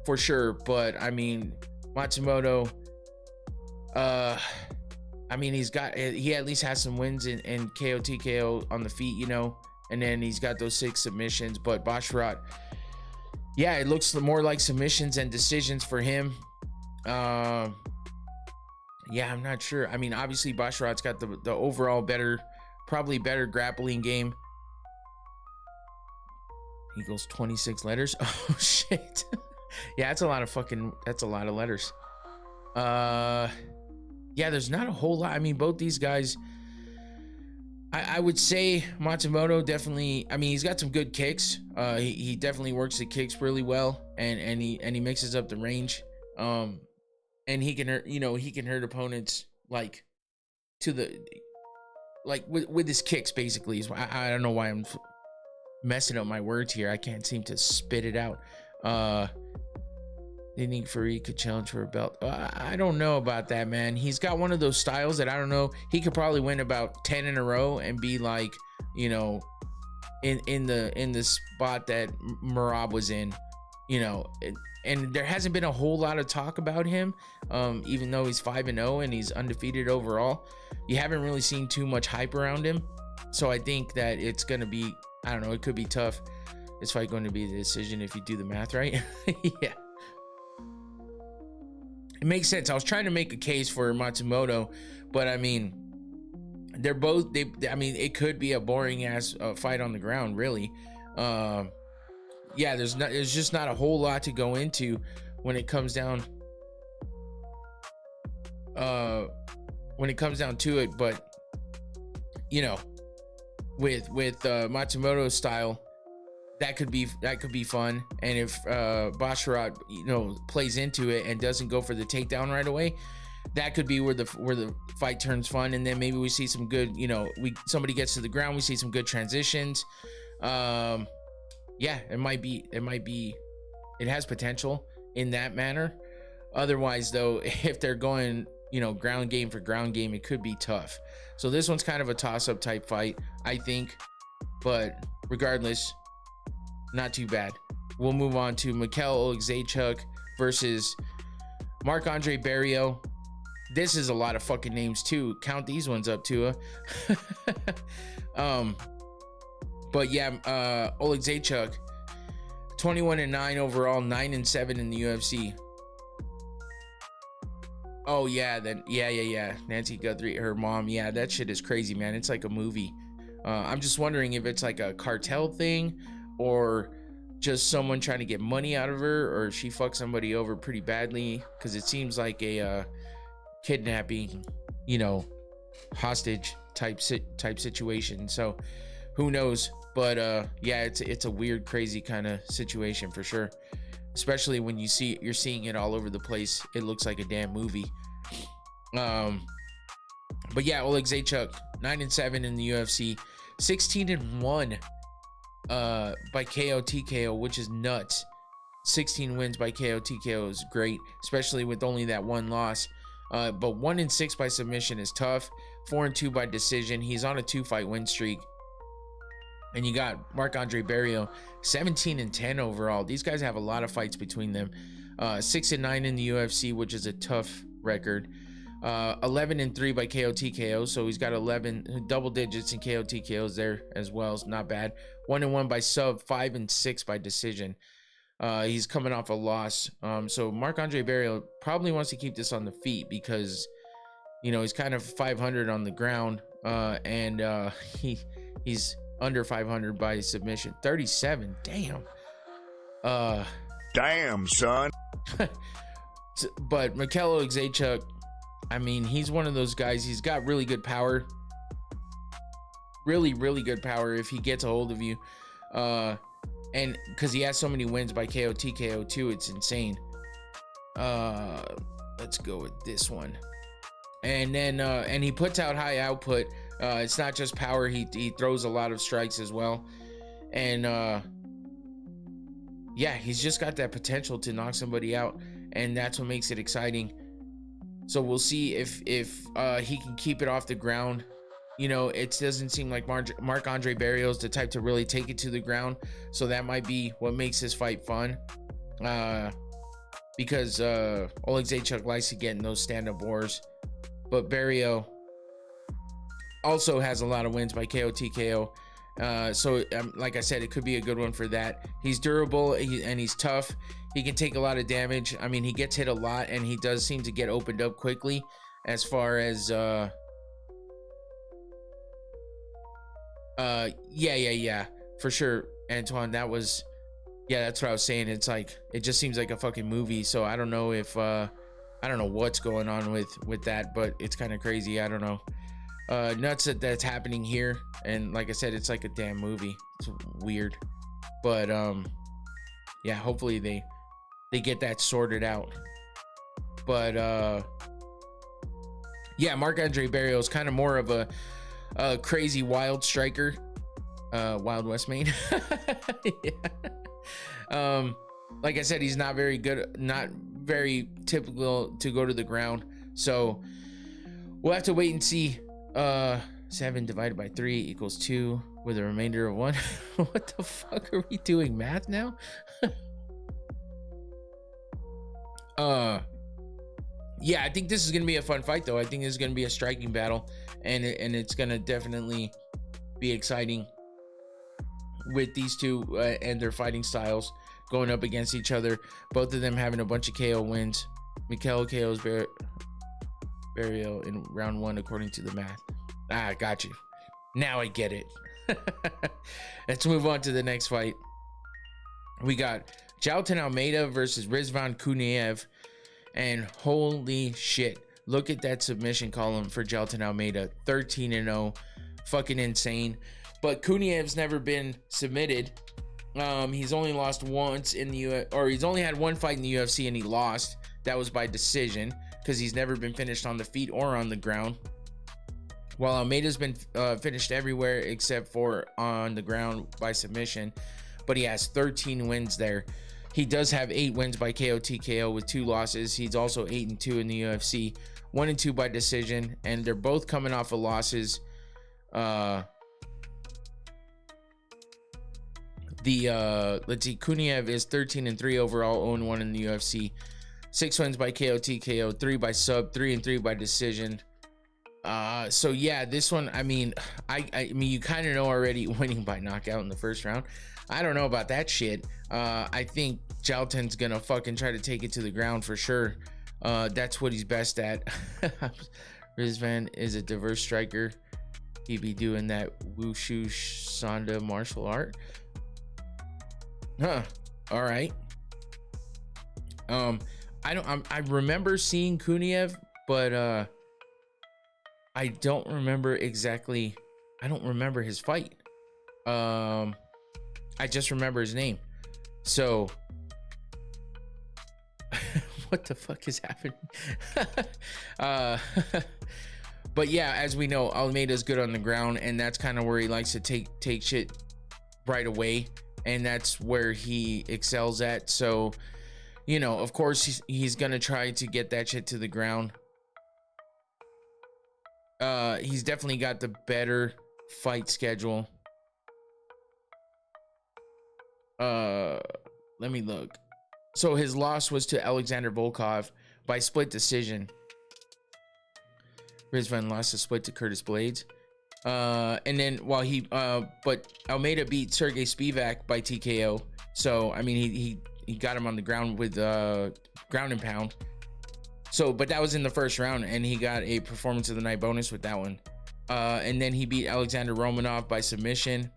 for sure. But I mean, Matsumoto, I mean, he at least has some wins in KO TKO on the feet, you know, and then he's got those 6 submissions. But Basharat, yeah, it looks more like submissions and decisions for him. Yeah, I'm not sure. I mean, obviously Basharat's got the overall probably better grappling game. He goes 26 letters. Oh shit. Yeah, that's a lot of letters. Yeah, there's not a whole lot. I mean, both these guys, I would say Matsumoto definitely, I mean, he's got some good kicks. He definitely works the kicks really well, and he mixes up the range. And he can hurt opponents like with his kicks, basically. I don't know why I'm messing up my words here. I can't seem to spit it out. Do you think Fareed could challenge for a belt? I don't know about that, man. He's got one of those styles that I don't know. He could probably win about 10 in a row and be like, you know, in the spot that Merab was in, you know. And there hasn't been a whole lot of talk about him, even though he's 5-0 and he's undefeated overall. You haven't really seen too much hype around him. So I think that it's going to be, I don't know, it could be tough. This fight going to be the decision if you do the math right. Yeah. It makes sense. I was trying to make a case for Matsumoto, but I mean, they're both, I mean, it could be a boring ass fight on the ground, really. Yeah, there's just not a whole lot to go into when it comes down to it. But you know, with Matsumoto's style, that could be fun. And if Basharat, you know, plays into it and doesn't go for the takedown right away, that could be where the fight turns fun. And then maybe we see some good, you know, somebody gets to the ground, we see some good transitions. Yeah, it has potential in that manner. Otherwise, though, if they're going, you know, ground game for ground game, it could be tough. So this one's kind of a toss-up type fight, I think. But regardless, not too bad. We'll move on to Mikhail Oleksiejczuk versus Marc-Andre Barriault. This is a lot of fucking names too. Count these ones up, Tua. But yeah, Oleksiejczuk, 21-9 overall, 9-7 in the UFC. Oh yeah, then yeah. Nancy Guthrie, her mom. Yeah, that shit is crazy, man. It's like a movie. I'm just wondering if it's like a cartel thing, or just someone trying to get money out of her, or she fucked somebody over pretty badly, because it seems like a kidnapping, you know, hostage type situation. So who knows? But yeah, it's a weird, crazy kind of situation for sure, especially when you're seeing it all over the place. It looks like a damn movie. But yeah, Oleksiejczuk, 9-7 in the UFC, 16-1 by KO TKO, which is nuts. 16 wins by KO TKO is great, especially with only that one loss. But 1-6 by submission is tough. 4-2 by decision. He's on a 2-fight win streak. And you got Marc-Andre Barriault, 17-10 overall. These guys have a lot of fights between them. 6-9 in the UFC, which is a tough record. 11-3 by KO TKO, so he's got 11 double digits in KO TKOs there as well. It's not bad. 1-1 by sub, 5-6 by decision. He's coming off a loss. So Marc-Andre Barriault probably wants to keep this on the feet because, you know, he's kind of 500 on the ground, and he's under 500 by submission. 37, damn. Damn, son. But Mikel Oleksiejczuk, I mean, he's one of those guys. He's got really good power. Really, really good power if he gets a hold of you. And because he has so many wins by KO TKO too, it's insane. Let's go with this one. And then and he puts out high output. It's not just power, he throws a lot of strikes as well. And yeah, he's just got that potential to knock somebody out, and that's what makes it exciting. So we'll see if he can keep it off the ground. You know, it doesn't seem like Marc-Andre Barriault's the type to really take it to the ground, so that might be what makes this fight fun. Because Oleksiejczuk likes to get in those stand-up wars, but Barriault also has a lot of wins by KO TKO. So like I said, it could be a good one for that. He's durable and he's tough. He can take a lot of damage. I mean, he gets hit a lot, and he does seem to get opened up quickly. As far as yeah, for sure, Antoine. That was, yeah, that's what I was saying. It's like, it just seems like a fucking movie. So I don't know if I don't know what's going on with that, but it's kind of crazy. I don't know. Nuts that's happening here, and like I said, it's like a damn movie. It's weird, but yeah, hopefully they get that sorted out. But yeah, Marc-Andre Barriault is kind of more of a crazy wild striker, Wild West main. Yeah. Like I said, he's not very good, not very typical to go to the ground, so we'll have to wait and see. 7 divided by 3 equals 2 with a remainder of 1. What the fuck are we doing, math now? Yeah, I think this is gonna be a fun fight though. I think this is gonna be a striking battle, and it's gonna definitely be exciting with these two and their fighting styles going up against each other. Both of them having a bunch of KO wins. Mikel KO's Barriault in round 1 according to the math. Got you. Now I get it. Let's move on to the next fight. We got Jailton Almeida versus Rizvan Kuniev, and holy shit, look at that submission column for Jailton Almeida. 13-0, fucking insane. But Kuniev's never been submitted. He's only lost once in the he's only had one fight in the UFC, and he lost. That was by decision, because he's never been finished on the feet or on the ground. While Almeida's been finished everywhere except for on the ground by submission, but he has 13 wins there. He does have 8 wins by KO TKO with 2 losses. He's also 8-2 in the UFC, 1-2 by decision, and they're both coming off of losses. Let's see, Kuniev is 13-3 overall, 0-1 in the UFC. 6 wins by KO TKO, 3 by sub, 3-3 by decision. So yeah, this one, I mean, I mean, you kind of know already, winning by knockout in the first round. I don't know about that shit. I think Jailton's gonna fucking try to take it to the ground for sure. That's what he's best at. Rizvan is a diverse striker. He be doing that wushu sanda martial art. Huh. All right. I remember seeing Kuniev, but I don't remember exactly. I don't remember his fight. I just remember his name. So what the fuck is happening? But yeah, as we know, Almeida's good on the ground, and that's kind of where he likes to take shit right away. and that's where he excels at. So, you know, of course he's gonna try to get that shit to the ground. He's definitely got the better fight schedule. Let me look. So his loss was to Alexander Volkov by split decision. Rizvan lost a split to Curtis Blades. And then while but Almeida beat Sergey Spivak by TKO. So I mean he got him on the ground with ground and pound. So, but that was in the first round, and he got a performance of the night bonus with that one. And then he beat Alexander Romanov by submission,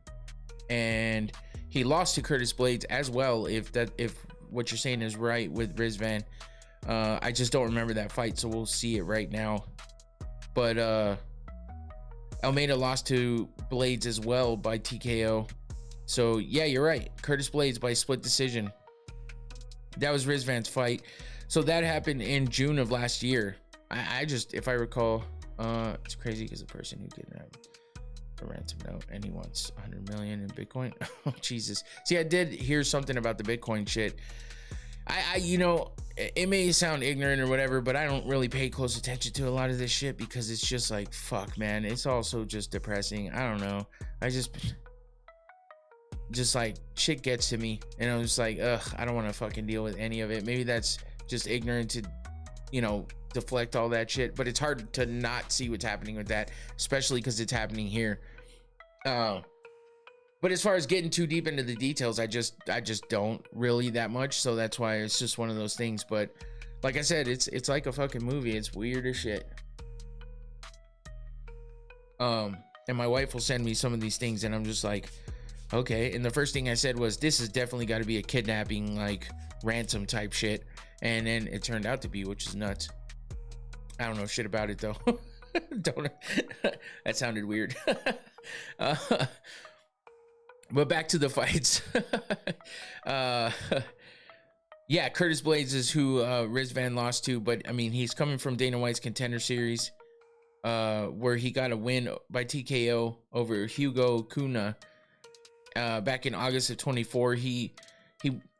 and he lost to Curtis Blades as well. If what you're saying is right with Rizvan, I just don't remember that fight, so we'll see it right now. But Almeida lost to Blades as well by TKO. So yeah, you're right. Curtis Blades by split decision. That was Rizvan's fight. So that happened in June of last year. I just, if I recall, it's crazy because the person who kidnapped a ransom note and he wants 100 million in Bitcoin. Oh Jesus. See, I did hear something about the Bitcoin shit. I you know, it may sound ignorant or whatever, but I don't really pay close attention to a lot of this shit because it's just like, fuck, man. It's also just depressing. I don't know. I just like shit gets to me and I'm just like, ugh, I don't want to fucking deal with any of it. Maybe that's just ignorant to, you know, deflect all that shit, but it's hard to not see what's happening with that, especially because it's happening here. But as far as getting too deep into the details, I just don't really that much, so that's why it's just one of those things. But like I said, it's like a fucking movie. It's weird as shit. And my wife will send me some of these things and I'm just like, okay. And the first thing I said was, this has definitely got to be a kidnapping, like ransom type shit. And then it turned out to be, which is nuts. I don't know shit about it though. That sounded weird. But back to the fights. Yeah, Curtis Blades is who Rizvan lost to, but I mean, he's coming from Dana White's Contender Series, where he got a win by TKO over Hugo Cunha back in August of 24. He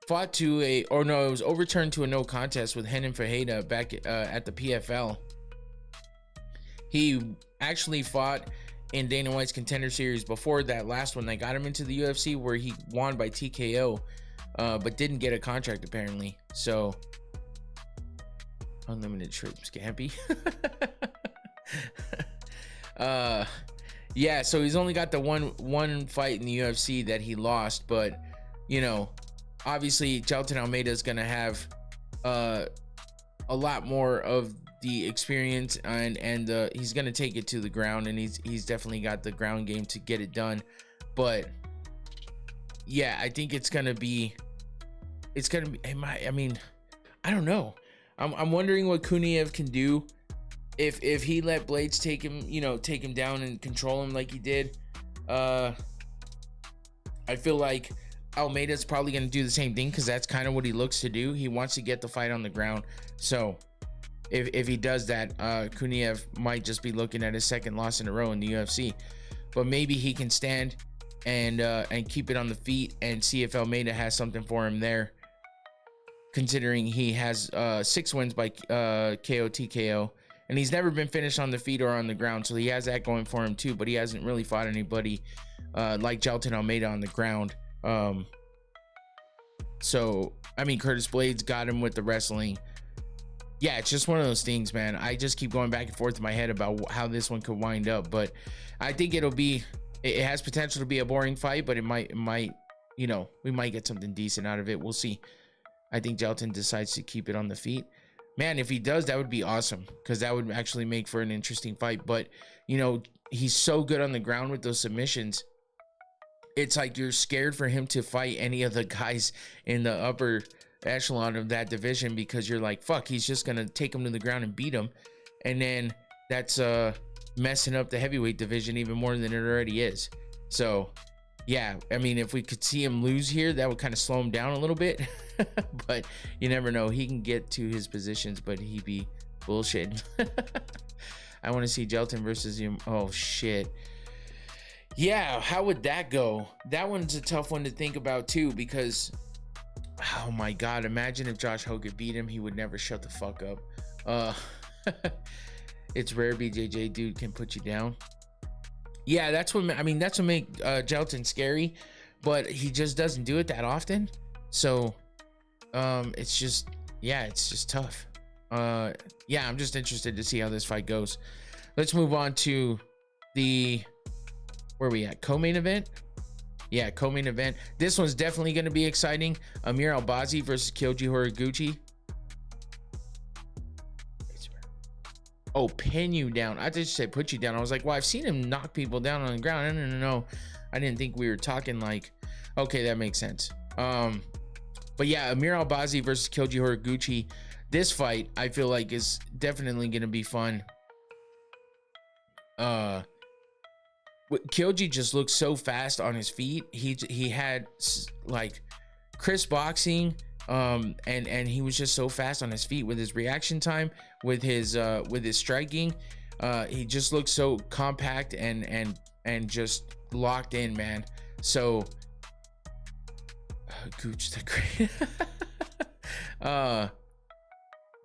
fought to it was overturned to a no contest with Renan Ferreira back at the PFL. He actually fought in Dana White's Contender Series before that last one that got him into the UFC, where he won by TKO, but didn't get a contract apparently. So unlimited trip Scampy. Yeah, so he's only got the one fight in the UFC that he lost, but you know, obviously Jailton Almeida is gonna have a lot more of the experience, and he's gonna take it to the ground, and he's definitely got the ground game to get it done. But yeah, I think it's gonna be I mean, I don't know. I'm wondering what Kuniev can do if he let Blades take him down and control him like he did. I feel like Almeida's probably going to do the same thing, because that's kind of what he looks to do. He wants to get the fight on the ground. So if he does that, Kuniev might just be looking at his second loss in a row in the UFC. But maybe he can stand and keep it on the feet and see if Almeida has something for him there, considering he has 6 wins by KO TKO, and he's never been finished on the feet or on the ground, so he has that going for him too. But he hasn't really fought anybody like Jailton Almeida on the ground. So I mean, Curtis Blades got him with the wrestling. Yeah, it's just one of those things, man. I just keep going back and forth in my head about how this one could wind up, but I think it has potential to be a boring fight, but it might, you know, we might get something decent out of it. We'll see. I think Jailton decides to keep it on the feet. Man, if he does, that would be awesome, because that would actually make for an interesting fight. But, you know, he's so good on the ground with those submissions. It's like you're scared for him to fight any of the guys in the upper echelon of that division, because you're like, fuck, he's just going to take him to the ground and beat him. And then that's messing up the heavyweight division even more than it already is. So, yeah, I mean, if we could see him lose here, that would kind of slow him down a little bit. But you never know. He can get to his positions, but he'd be bullshitting. I want to see Jailton versus him. Oh, shit. Yeah, how would that go? That one's a tough one to think about too, because oh my god, imagine if Josh Hogan beat him, he would never shut the fuck up. It's rare BJJ dude can put you down. Yeah, that's what I mean. That's what make Gelton scary, but he just doesn't do it that often. So, it's just tough. Yeah, I'm just interested to see how this fight goes. Let's move on to the where we at co-main event. Yeah, co-main event. This one's definitely going to be exciting. Amir Albazi versus Kyoji Horiguchi. Oh, pin you down. I just said put you down. I was like, well, I've seen him knock people down on the ground. No. I didn't think we were talking like, okay, that makes sense. But yeah, Amir Albazi versus Kyoji Horiguchi. This fight, I feel like, is definitely going to be fun. Kyoji just looks so fast on his feet. He had like crisp boxing. And he was just so fast on his feet with his reaction time, with his striking. He just looks so compact and just locked in, man. So Gooch the great.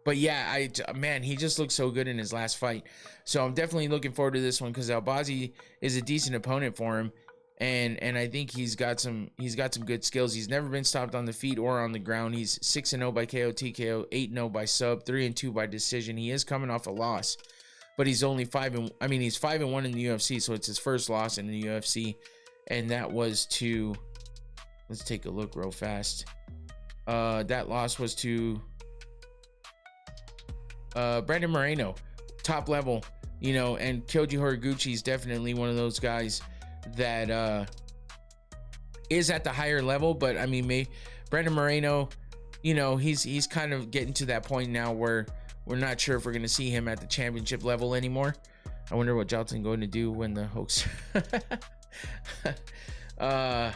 But yeah, man, he just looked so good in his last fight. So I'm definitely looking forward to this one, because Albazi is a decent opponent for him. And I think he's got some good skills. He's never been stopped on the feet or on the ground. He's 6-0 by KO TKO, 8-0 by sub, 3-2 by decision. He is coming off a loss, but he's only he's 5-1 in the UFC, so it's his first loss in the UFC, and that was to, let's take a look real fast. That loss was to Brandon Moreno, top level, and Kyoji Horiguchi is definitely one of those guys that is at the higher level. But I mean, Brandon Moreno, he's kind of getting to that point now where we're not sure if we're going to see him at the championship level anymore. I wonder what Gelton going to do when the Hawks but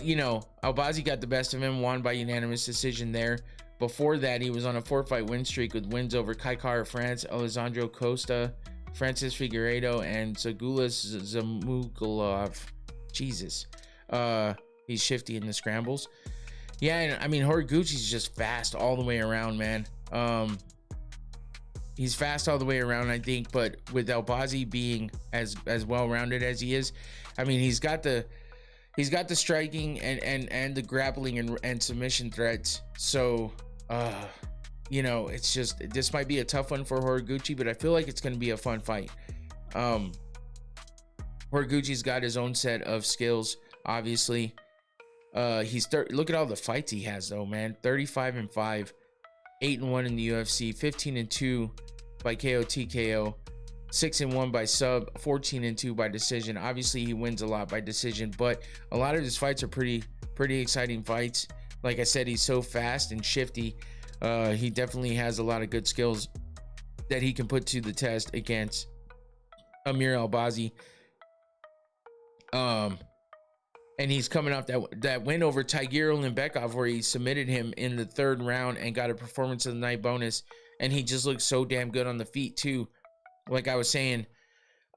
Albazi got the best of him, won by unanimous decision there. Before that, he was on a 4-fight win streak with wins over Kai Kara France, Alessandro Costa, Francis Figueiredo, and Zagulas Zamugulov. Jesus. He's shifty in the scrambles. Yeah, and I mean, Horiguchi's just fast all the way around, man. He's fast all the way around, I think, but with Albazi being as well-rounded as he is, I mean, he's got the striking and the grappling and submission threats. So, it's just, this might be a tough one for Horiguchi, but I feel like it's going to be a fun fight. Horiguchi's got his own set of skills, obviously. Look at all the fights he has, though, man. 35-5, 8-1 in the UFC, 15-2 by KO TKO, 6-1 by sub, 14-2 by decision. Obviously, he wins a lot by decision, but a lot of his fights are pretty exciting fights. Like I said, he's so fast and shifty. He definitely has a lot of good skills that he can put to the test against Amir Albazi. And he's coming off that win over Tiger Olimbekov, where he submitted him in the 3rd round and got a performance of the night bonus. And he just looks so damn good on the feet too. Like I was saying,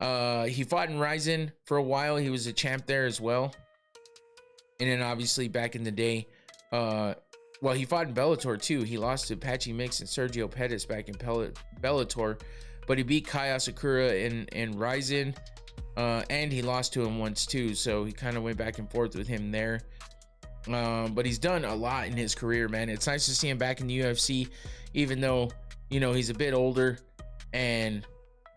he fought in Ryzen for a while. He was a champ there as well. And then obviously back in the day, he fought in Bellator too. He lost to Patchy Mix and Sergio Pettis back in Bellator, but he beat Kai Asakura in Ryzen, and he lost to him once too. So he kind of went back and forth with him there. But he's done a lot in his career, man. It's nice to see him back in the UFC, even though, he's a bit older,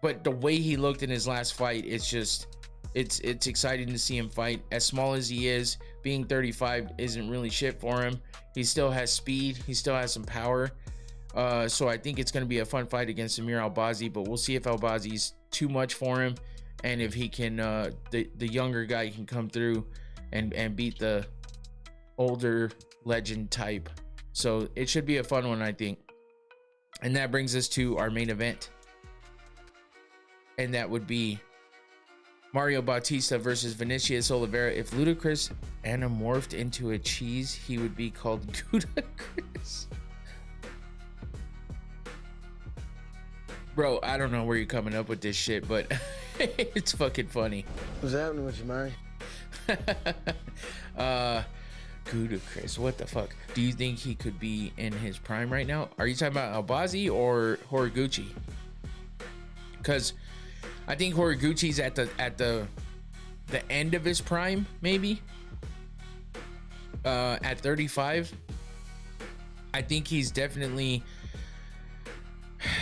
but the way he looked in his last fight, it's exciting to see him fight. As small as he is, being 35 isn't really shit for him. He still has speed. He still has some power. So I think it's going to be a fun fight against Amir Albazi, but we'll see if Albazi's too much for him, and if he can, the younger guy can come through and beat the older legend type. So it should be a fun one, I think. And that brings us to our main event. And that would be Mario Bautista versus Vinicius Oliveira. If Ludacris anamorphed into a cheese, he would be called Gudacris. Bro, I don't know where you're coming up with this shit, but it's fucking funny. What's happening with you, man? Chris, what the fuck? Do you think he could be in his prime right now? Are you talking about Albazi or Horiguchi? Because I think Horiguchi's at the end of his prime, maybe. At 35, I think he's definitely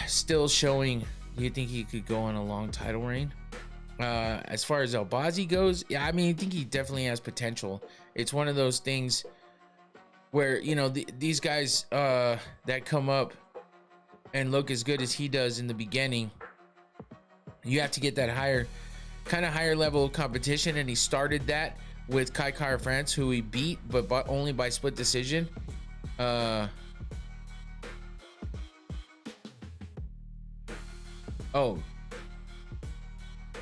still showing. Do you think he could go on a long title reign? As far as Albazi goes, yeah, I mean, I think he definitely has potential. It's one of those things where, you know, these guys that come up and look as good as he does in the beginning, you have to get that higher level of competition, and he started that with Kai Kara France, who he beat, but only by split decision. Oh,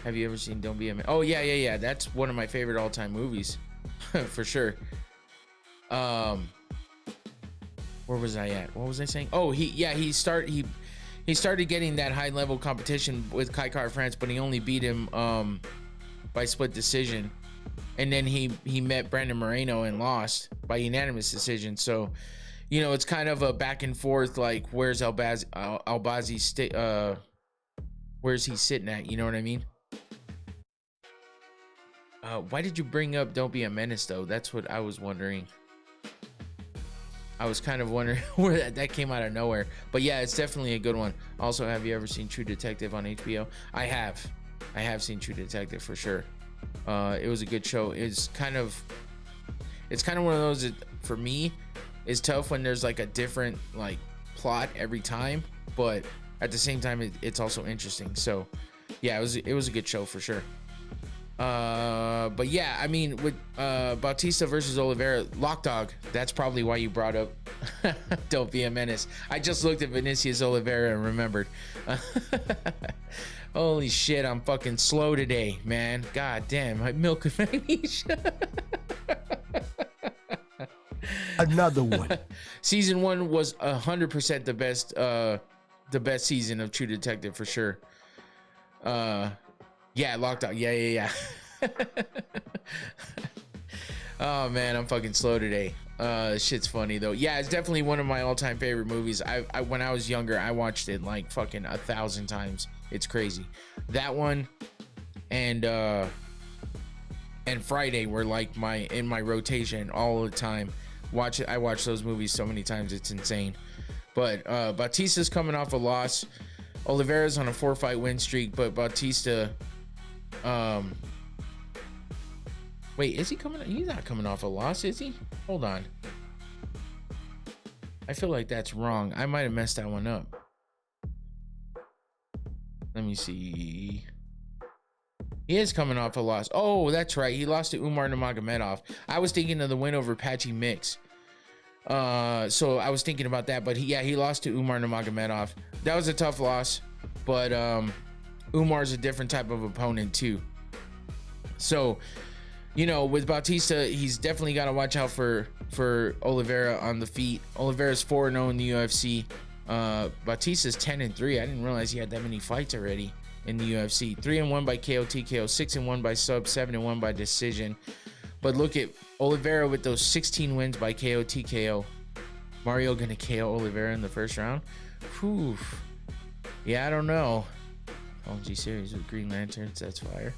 have you ever seen Don't Be a Man? Oh yeah, that's one of my favorite all-time movies. For sure. Where was I at? What was I saying? Oh, he started getting that high level competition with Kai Kara France, but he only beat him by split decision. And then he met Brandon Moreno and lost by unanimous decision. So, you know, it's kind of a back and forth, like where's Albazi where's he sitting at? You know what I mean? Why did you bring up Don't Be a Menace, though? That's what I was wondering. I was kind of wondering where that came out of nowhere. But yeah, it's definitely a good one. Also, have you ever seen True Detective on HBO? I have seen True Detective for sure. It was a good show. It's kind of one of those that, for me, is tough when there's like a different like plot every time, but at the same time it's also interesting. So yeah, it was a good show for sure. But yeah, I mean, with Bautista versus Oliveira, Lock Dog, that's probably why you brought up Don't Be a Menace. I just looked at Vinicius Oliveira and remembered. Holy shit, I'm fucking slow today, man. God damn, my milk and magnesia. Another one. Season 1 was 100% the best season of True Detective for sure. Yeah, Locked Out. Yeah. Oh man, I'm fucking slow today. Shit's funny though. Yeah, it's definitely one of my all-time favorite movies. I when I was younger, I watched it like fucking 1,000 times. It's crazy. That one and Friday were like in my rotation all the time. I watch those movies so many times, it's insane. But Bautista's coming off a loss. Oliveira's on a 4-fight win streak, but Bautista, wait, is he coming? He's not coming off a loss, is he? Hold on. I feel like that's wrong. I might have messed that one up. Let me see. He is coming off a loss. Oh, that's right. He lost to Umar Nurmagomedov. I was thinking of the win over Patchy Mix. So I was thinking about that, but he lost to Umar Nurmagomedov. That was a tough loss, but Umar's a different type of opponent too. So, you know, with Bautista, he's definitely got to watch out for Oliveira on the feet. Oliveira's 4-0 in the UFC. Bautista's 10-3. I didn't realize he had that many fights already in the UFC. 3-1 by KO TKO, 6-1 by sub, 7-1 by decision. But look at Oliveira with those 16 wins by KO TKO. Mario gonna KO Oliveira in the first round? Whew. Yeah, I don't know. OG series with Green Lanterns, that's fire.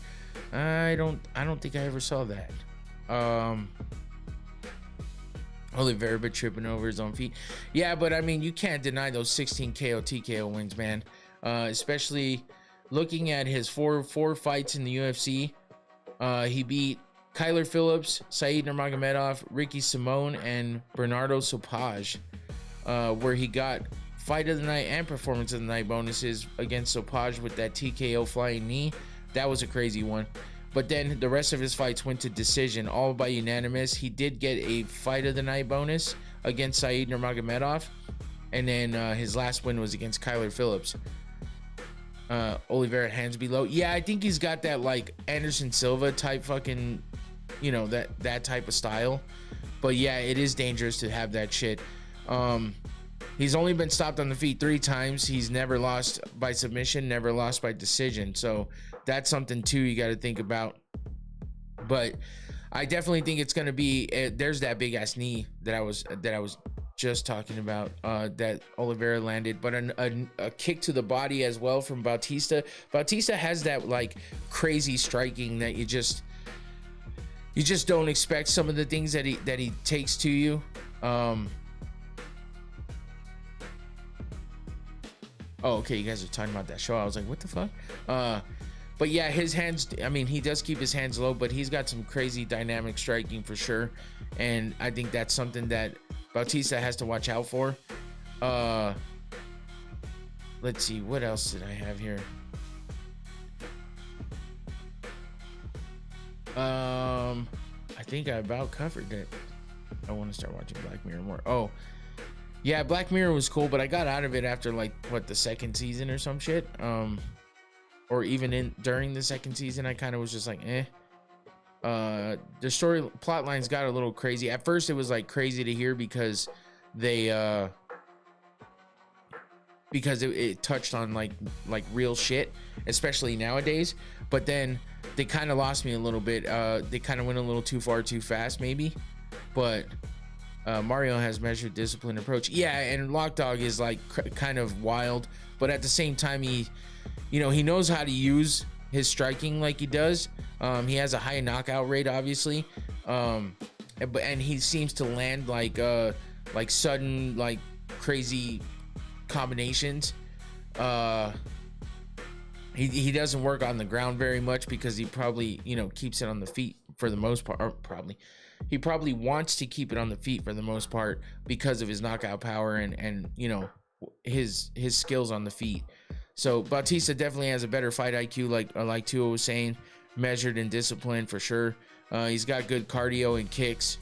I don't think I ever saw that. Oliveira been tripping over his own feet. Yeah, but I mean, you can't deny those 16 KO TKO wins, man. Especially looking at his four fights in the UFC. He beat Kyler Phillips, Said Nurmagomedov, Ricky Simone, and Bernardo Sopaj, where he got Fight of the Night and Performance of the Night bonuses against Sopaj with that TKO flying knee. That was a crazy one. But then the rest of his fights went to decision, all by unanimous. He did get a Fight of the Night bonus against Said Nurmagomedov, and then his last win was against Kyler Phillips. Oliveira hands below. Yeah, I think he's got that like Anderson Silva type fucking, you know, that type of style. But yeah, it is dangerous to have that shit. He's only been stopped on the feet 3 times. He's never lost by submission, never lost by decision. So that's something too you got to think about. But I definitely think it's going to be there's that big ass knee that I was just talking about that Oliveira landed, but a kick to the body as well from Bautista. Bautista has that like crazy striking that you just don't expect some of the things that he takes to you. Oh, okay, you guys are talking about that show. I was like, what the fuck? But yeah, his hands, I mean, he does keep his hands low, but he's got some crazy dynamic striking for sure. And I think that's something that Bautista has to watch out for. Let's see, what else did I have here? I think I about covered it. I want to start watching Black Mirror more. Oh, yeah, Black Mirror was cool, but I got out of it after like what, the second season or some shit. Or even during the second season, I kind of was just like, eh. The story plot lines got a little crazy. At first, it was like crazy to hear because they because it touched on like real shit, especially nowadays. But then they kind of lost me a little bit. They kind of went a little too far too fast, maybe. But Mario has measured, disciplined approach. Yeah, and Lock Dog is like kind of wild, but at the same time, he knows how to use his striking like he does. He has a high knockout rate, obviously, and he seems to land like sudden, like crazy combinations. He doesn't work on the ground very much because he probably keeps it on the feet for the most part. Or he probably wants to keep it on the feet for the most part because of his knockout power and his skills on the feet. So Bautista definitely has a better fight IQ, like Tua was saying, measured and disciplined for sure. He's got good cardio and kicks.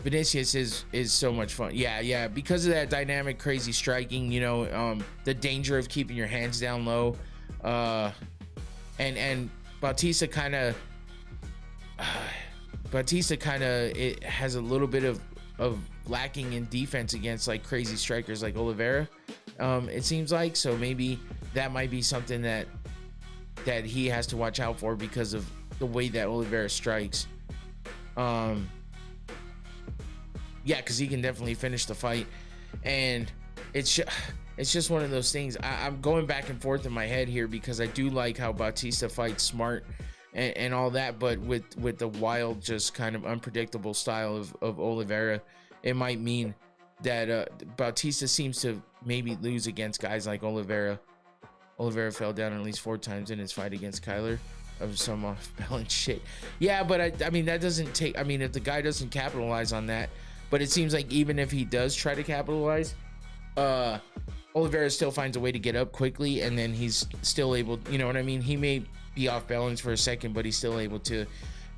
Vinicius is so much fun. Yeah, because of that dynamic, crazy striking. The danger of keeping your hands down low, and Bautista kind of it has a little bit of lacking in defense against like crazy strikers like Oliveira. It seems like, so maybe that might be something that he has to watch out for because of the way that Oliveira strikes. Yeah, because he can definitely finish the fight, and it's just one of those things. I'm going back and forth in my head here because I do like how Bautista fights smart and all that, but with the wild, just kind of unpredictable style of Oliveira, it might mean that Bautista seems to maybe lose against guys like Oliveira. Oliveira fell down at least 4 times in his fight against Kyler of some off-balance shit. Yeah, but I mean, that doesn't take... I mean, if the guy doesn't capitalize on that... But it seems like even if he does try to capitalize, Oliveira still finds a way to get up quickly, and then he's still able... You know what I mean? He may be off balance for a second, but he's still able to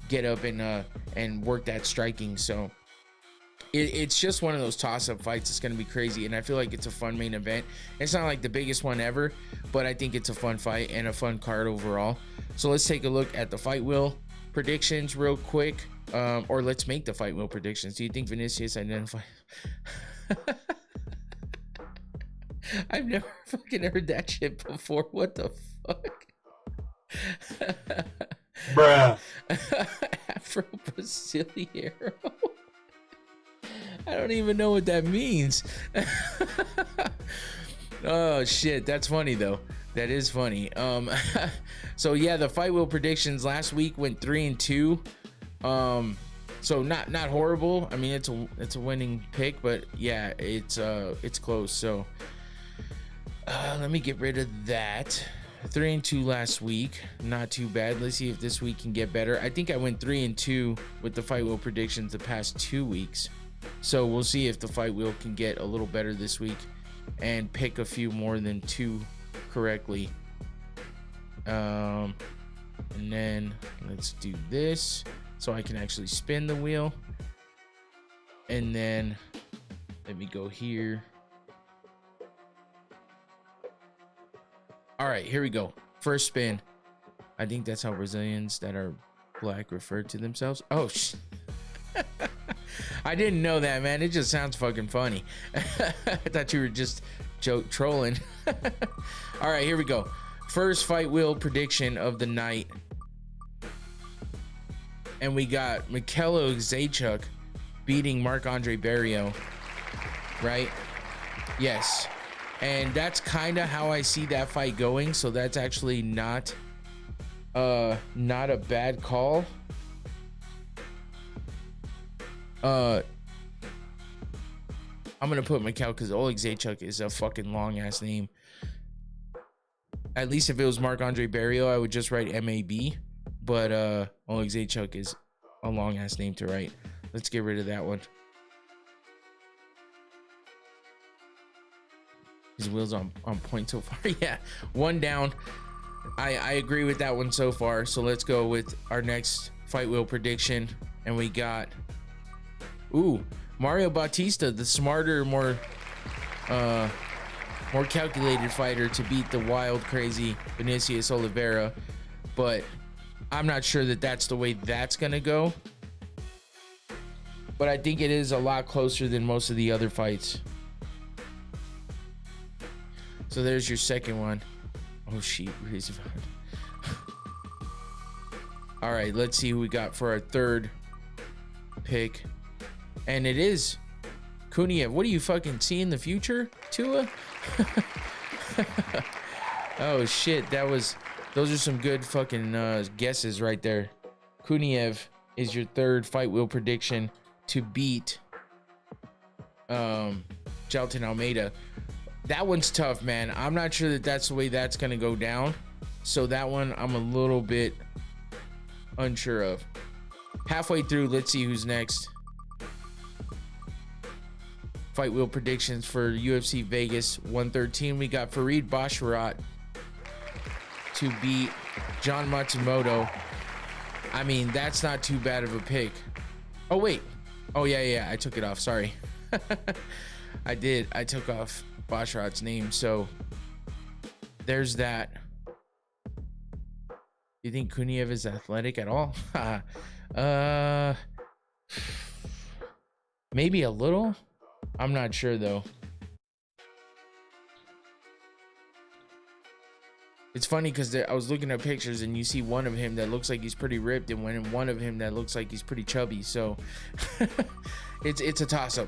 get up and work that striking. So... It's just one of those toss-up fights. It's going to be crazy, and I feel like it's a fun main event. It's not like the biggest one ever, but I think it's a fun fight and a fun card overall. So let's take a look at the fight wheel predictions real quick, or let's make the fight wheel predictions. Do you think Vinicius identifies? I've never fucking heard that shit before. What the fuck? Bruh. Afro Brasileiro. I don't even know what that means. Oh shit, that's funny though. That is funny. So yeah, the fight wheel predictions last week went 3-2. So not horrible. I mean, it's a winning pick, but yeah, it's close. So let me get rid of that. 3-2 last week, not too bad. Let's see if this week can get better. I think I went 3-2 with the fight wheel predictions the past 2 weeks. So we'll see if the fight wheel can get a little better this week and pick a few more than 2 correctly. And then let's do this so I can actually spin the wheel. And then let me go here. All right, here we go. First spin. I think that's how Brazilians that are black refer to themselves. Oh, I didn't know that, man. It just sounds fucking funny. I thought you were just trolling. All right, here we go. First fight wheel prediction of the night. And we got Michelo Zaechuk beating Marc-Andre Barriault, right? Yes. And that's kind of how I see that fight going. So that's actually not a bad call. I'm gonna put Mikel because Oleg Zaechuk is a fucking long ass name. At least if it was Marc-Andre Barriault, I would just write MAB. But Oleg Zaechuk is a long ass name to write. Let's get rid of that one. His wheels on point so far. Yeah, one down. I agree with that one so far. So let's go with our next fight wheel prediction. And we got Mario Bautista, the smarter, more calculated fighter to beat the wild, crazy Vinicius Oliveira. But I'm not sure that that's the way that's gonna go. But I think it is a lot closer than most of the other fights. So there's your second one. Oh shit, all right, let's see who we got for our third pick. And it is Kuniev. What do you fucking see in the future, Tua? Oh shit, those are some good fucking guesses right there. Kuniev is your third fight wheel prediction to beat Jailton Almeida. That one's tough, man. I'm not sure that that's the way that's gonna go down. So that one I'm a little bit unsure of. Halfway through, let's see who's next. Fight wheel predictions for UFC Vegas 113. We got Farid Basharat to beat John Matsumoto. I mean, that's not too bad of a pick. Oh wait. Oh yeah, I took it off. Sorry. I did. I took off Basharat's name. So there's that. You think Kuniev is athletic at all? Maybe a little. I'm not sure though. It's funny because I was looking at pictures and you see one of him that looks like he's pretty ripped and one of him that looks like he's pretty chubby. So it's a toss-up.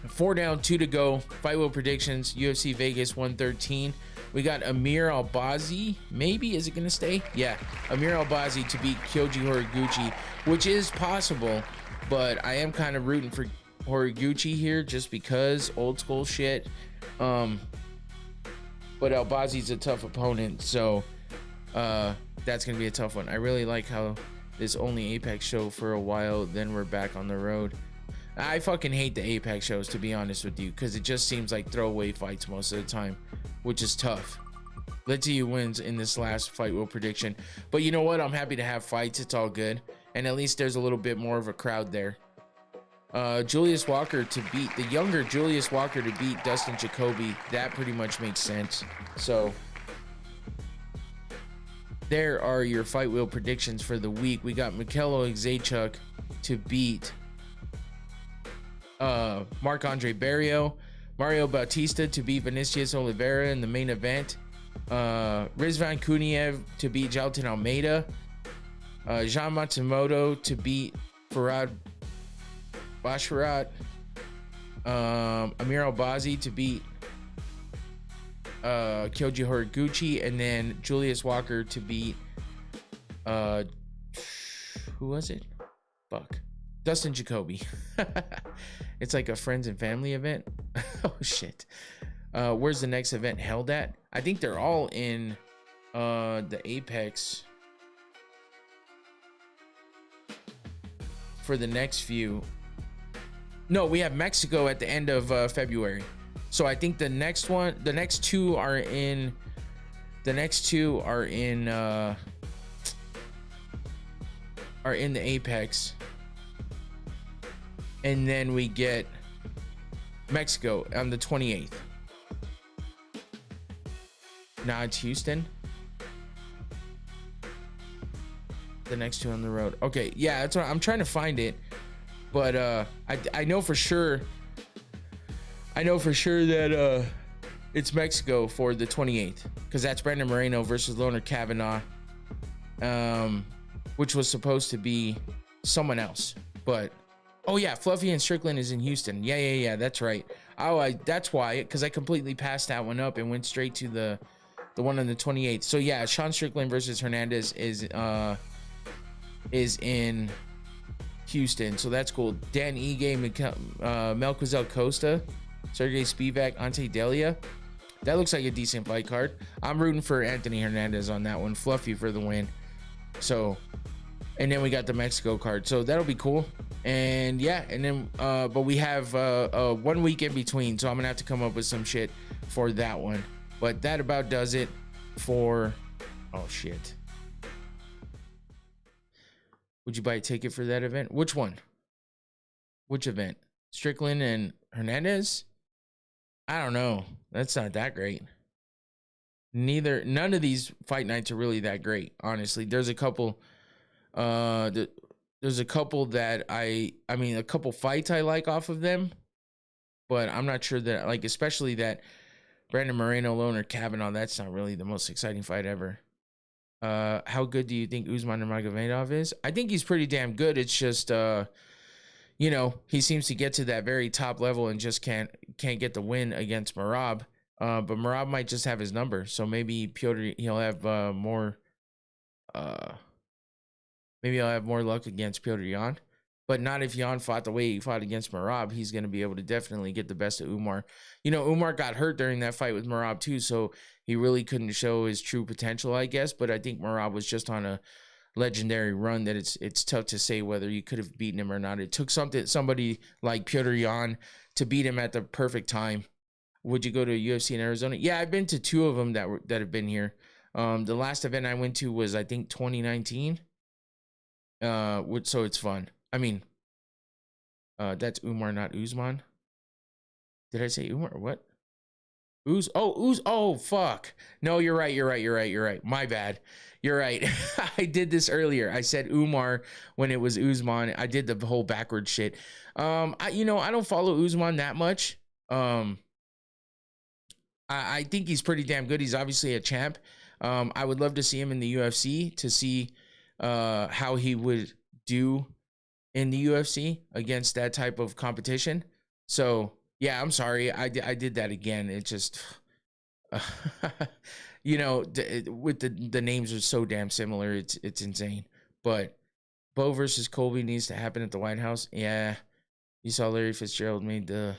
4 down, 2 to go. Fight wheel predictions, UFC Vegas 113. We got Amir Albazi. Maybe, is it gonna stay? Yeah, Amir Albazi to beat Kyoji Horiguchi, which is possible, but I am kind of rooting for Horiguchi here just because old school shit. But Albazi's a tough opponent, so that's gonna be a tough one. I really like how this only Apex show for a while, then we're back on the road. I fucking hate the Apex shows, to be honest with you, because it just seems like throwaway fights most of the time, which is tough. Let's see who wins in this last fight wheel prediction. But you know what? I'm happy to have fights. It's all good. And at least there's a little bit more of a crowd there. Julius Walker to beat the younger Julius Walker to beat Dustin Jacoby. That pretty much makes sense. So there are your fight wheel predictions for the week. We got Michelo Zaechuk to beat Marc-Andre Barriault, Mario Bautista to beat Vinicius Oliveira in the main event, Rizvan Kuniev to beat Jailton Almeida, Jean Matsumoto to beat Farad Basharat, Amir Albazi to beat Kyoji Horiguchi, and then Julius Walker to beat who was it? Fuck. Dustin Jacoby. It's like a friends and family event. Oh shit. Where's the next event held at? I think they're all in the Apex for the next few. No, we have Mexico at the end of February. So I think the next two are in the Apex. And then we get Mexico on the 28th. Nah, it's Houston. The next two on the road. Okay, yeah, that's what I'm trying to find it. But I know for sure. I know for sure that it's Mexico for the 28th, because that's Brandon Moreno versus Loner Kavanaugh, which was supposed to be someone else. But oh yeah, Fluffy and Strickland is in Houston. Yeah, that's right. That's why, because I completely passed that one up and went straight to the one on the 28th. So yeah, Sean Strickland versus Hernandez is in Houston, so that's cool. Dan Ige, Melquizel Costa, Sergey Spivak, Ante Delia. That looks like a decent fight card. I'm rooting for Anthony Hernandez on that one. Fluffy for the win. So, and then we got the Mexico card, so that'll be cool. And yeah, and then but we have 1 week in between, so I'm gonna have to come up with some shit for that one. But that about does it for, oh shit. Would you buy a ticket for that event? Which one? Which event? Strickland and Hernandez? I don't know. That's not that great. None of these fight nights are really that great, honestly. There's a couple there's a couple that I mean a couple fights I like off of them, but I'm not sure that, like, especially that Brandon Moreno, Loner Kavanaugh, that's not really the most exciting fight ever. How good do you think Usman Nurmagomedov is? I think he's pretty damn good. It's just you know, he seems to get to that very top level and just can't get the win against Merab. But Merab might just have his number, so maybe he'll have more maybe he'll have more luck against Piotr Jan. But not if Jan fought the way he fought against Merab. He's going to be able to definitely get the best of Umar. You know, Umar got hurt during that fight with Merab too, so he really couldn't show his true potential, I guess. But I think Merab was just on a legendary run that it's tough to say whether you could have beaten him or not. It took somebody like Piotr Jan to beat him at the perfect time. Would you go to a UFC in Arizona? Yeah, I've been to two of them that have been here. The last event I went to was, I think, 2019. So it's fun. I mean, that's Umar, not Usman. Did I say Umar? What? Oh, fuck. No, you're right. My bad. You're right. I did this earlier. I said Umar when it was Usman. I did the whole backwards shit. I don't follow Usman that much. I think he's pretty damn good. He's obviously a champ. I would love to see him in the UFC to see how he would do in the UFC against that type of competition. So yeah, I'm sorry. I did that again. It just, you know, with the names are so damn similar. It's insane. But Bo versus Colby needs to happen at the White House. Yeah. You saw Larry Fitzgerald made the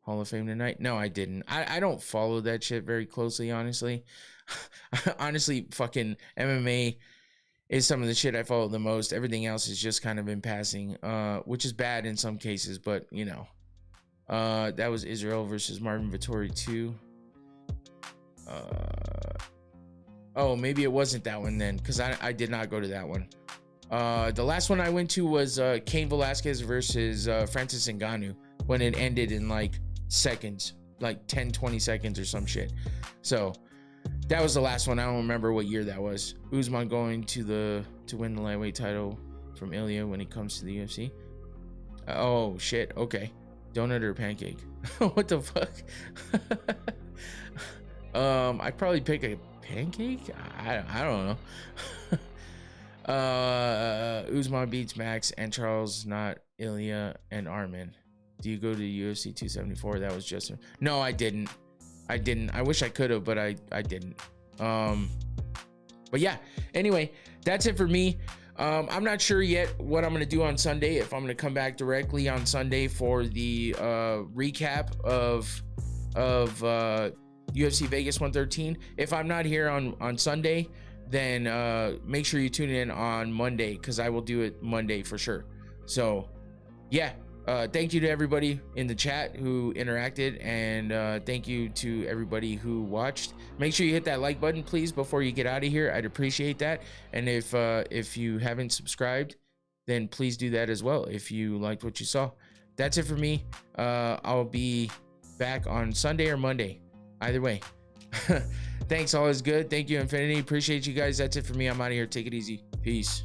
Hall of Fame tonight? No, I didn't. I don't follow that shit very closely, honestly. Honestly, fucking MMA is some of the shit I follow the most. Everything else is just kind of in passing, which is bad in some cases, but you know. That was Israel versus Marvin Vettori 2. Oh, maybe it wasn't that one then, because I did not go to that one. The last one I went to was Cain Velasquez versus Francis Ngannou, when it ended in like seconds, like 10-20 seconds or some shit. So that was the last one. I don't remember what year that was. Usman going to win the lightweight title from Ilya when he comes to the UFC. Oh shit. Okay. Donut or pancake? What the fuck? I'd probably pick a pancake. I don't know. Usman beats Max and Charles, not Ilya and Armin. Do you go to UFC 274? That was just no, I didn't. I wish I could have, but I didn't. But yeah, anyway, that's it for me. I'm not sure yet what I'm gonna do on Sunday, if I'm gonna come back directly on Sunday for the recap of UFC Vegas 113. If I'm not here on Sunday, then make sure you tune in on Monday, because I will do it Monday for sure. So yeah, thank you to everybody in the chat who interacted, and thank you to everybody who watched. Make sure you hit that like button, please, before you get out of here. I'd appreciate that. And if you haven't subscribed, then please do that as well if you liked what you saw. That's it for me. I'll be back on Sunday or Monday, either way. Thanks, all is good. Thank you, Infinity. Appreciate you guys. That's it for me. I'm out of here. Take it easy. Peace.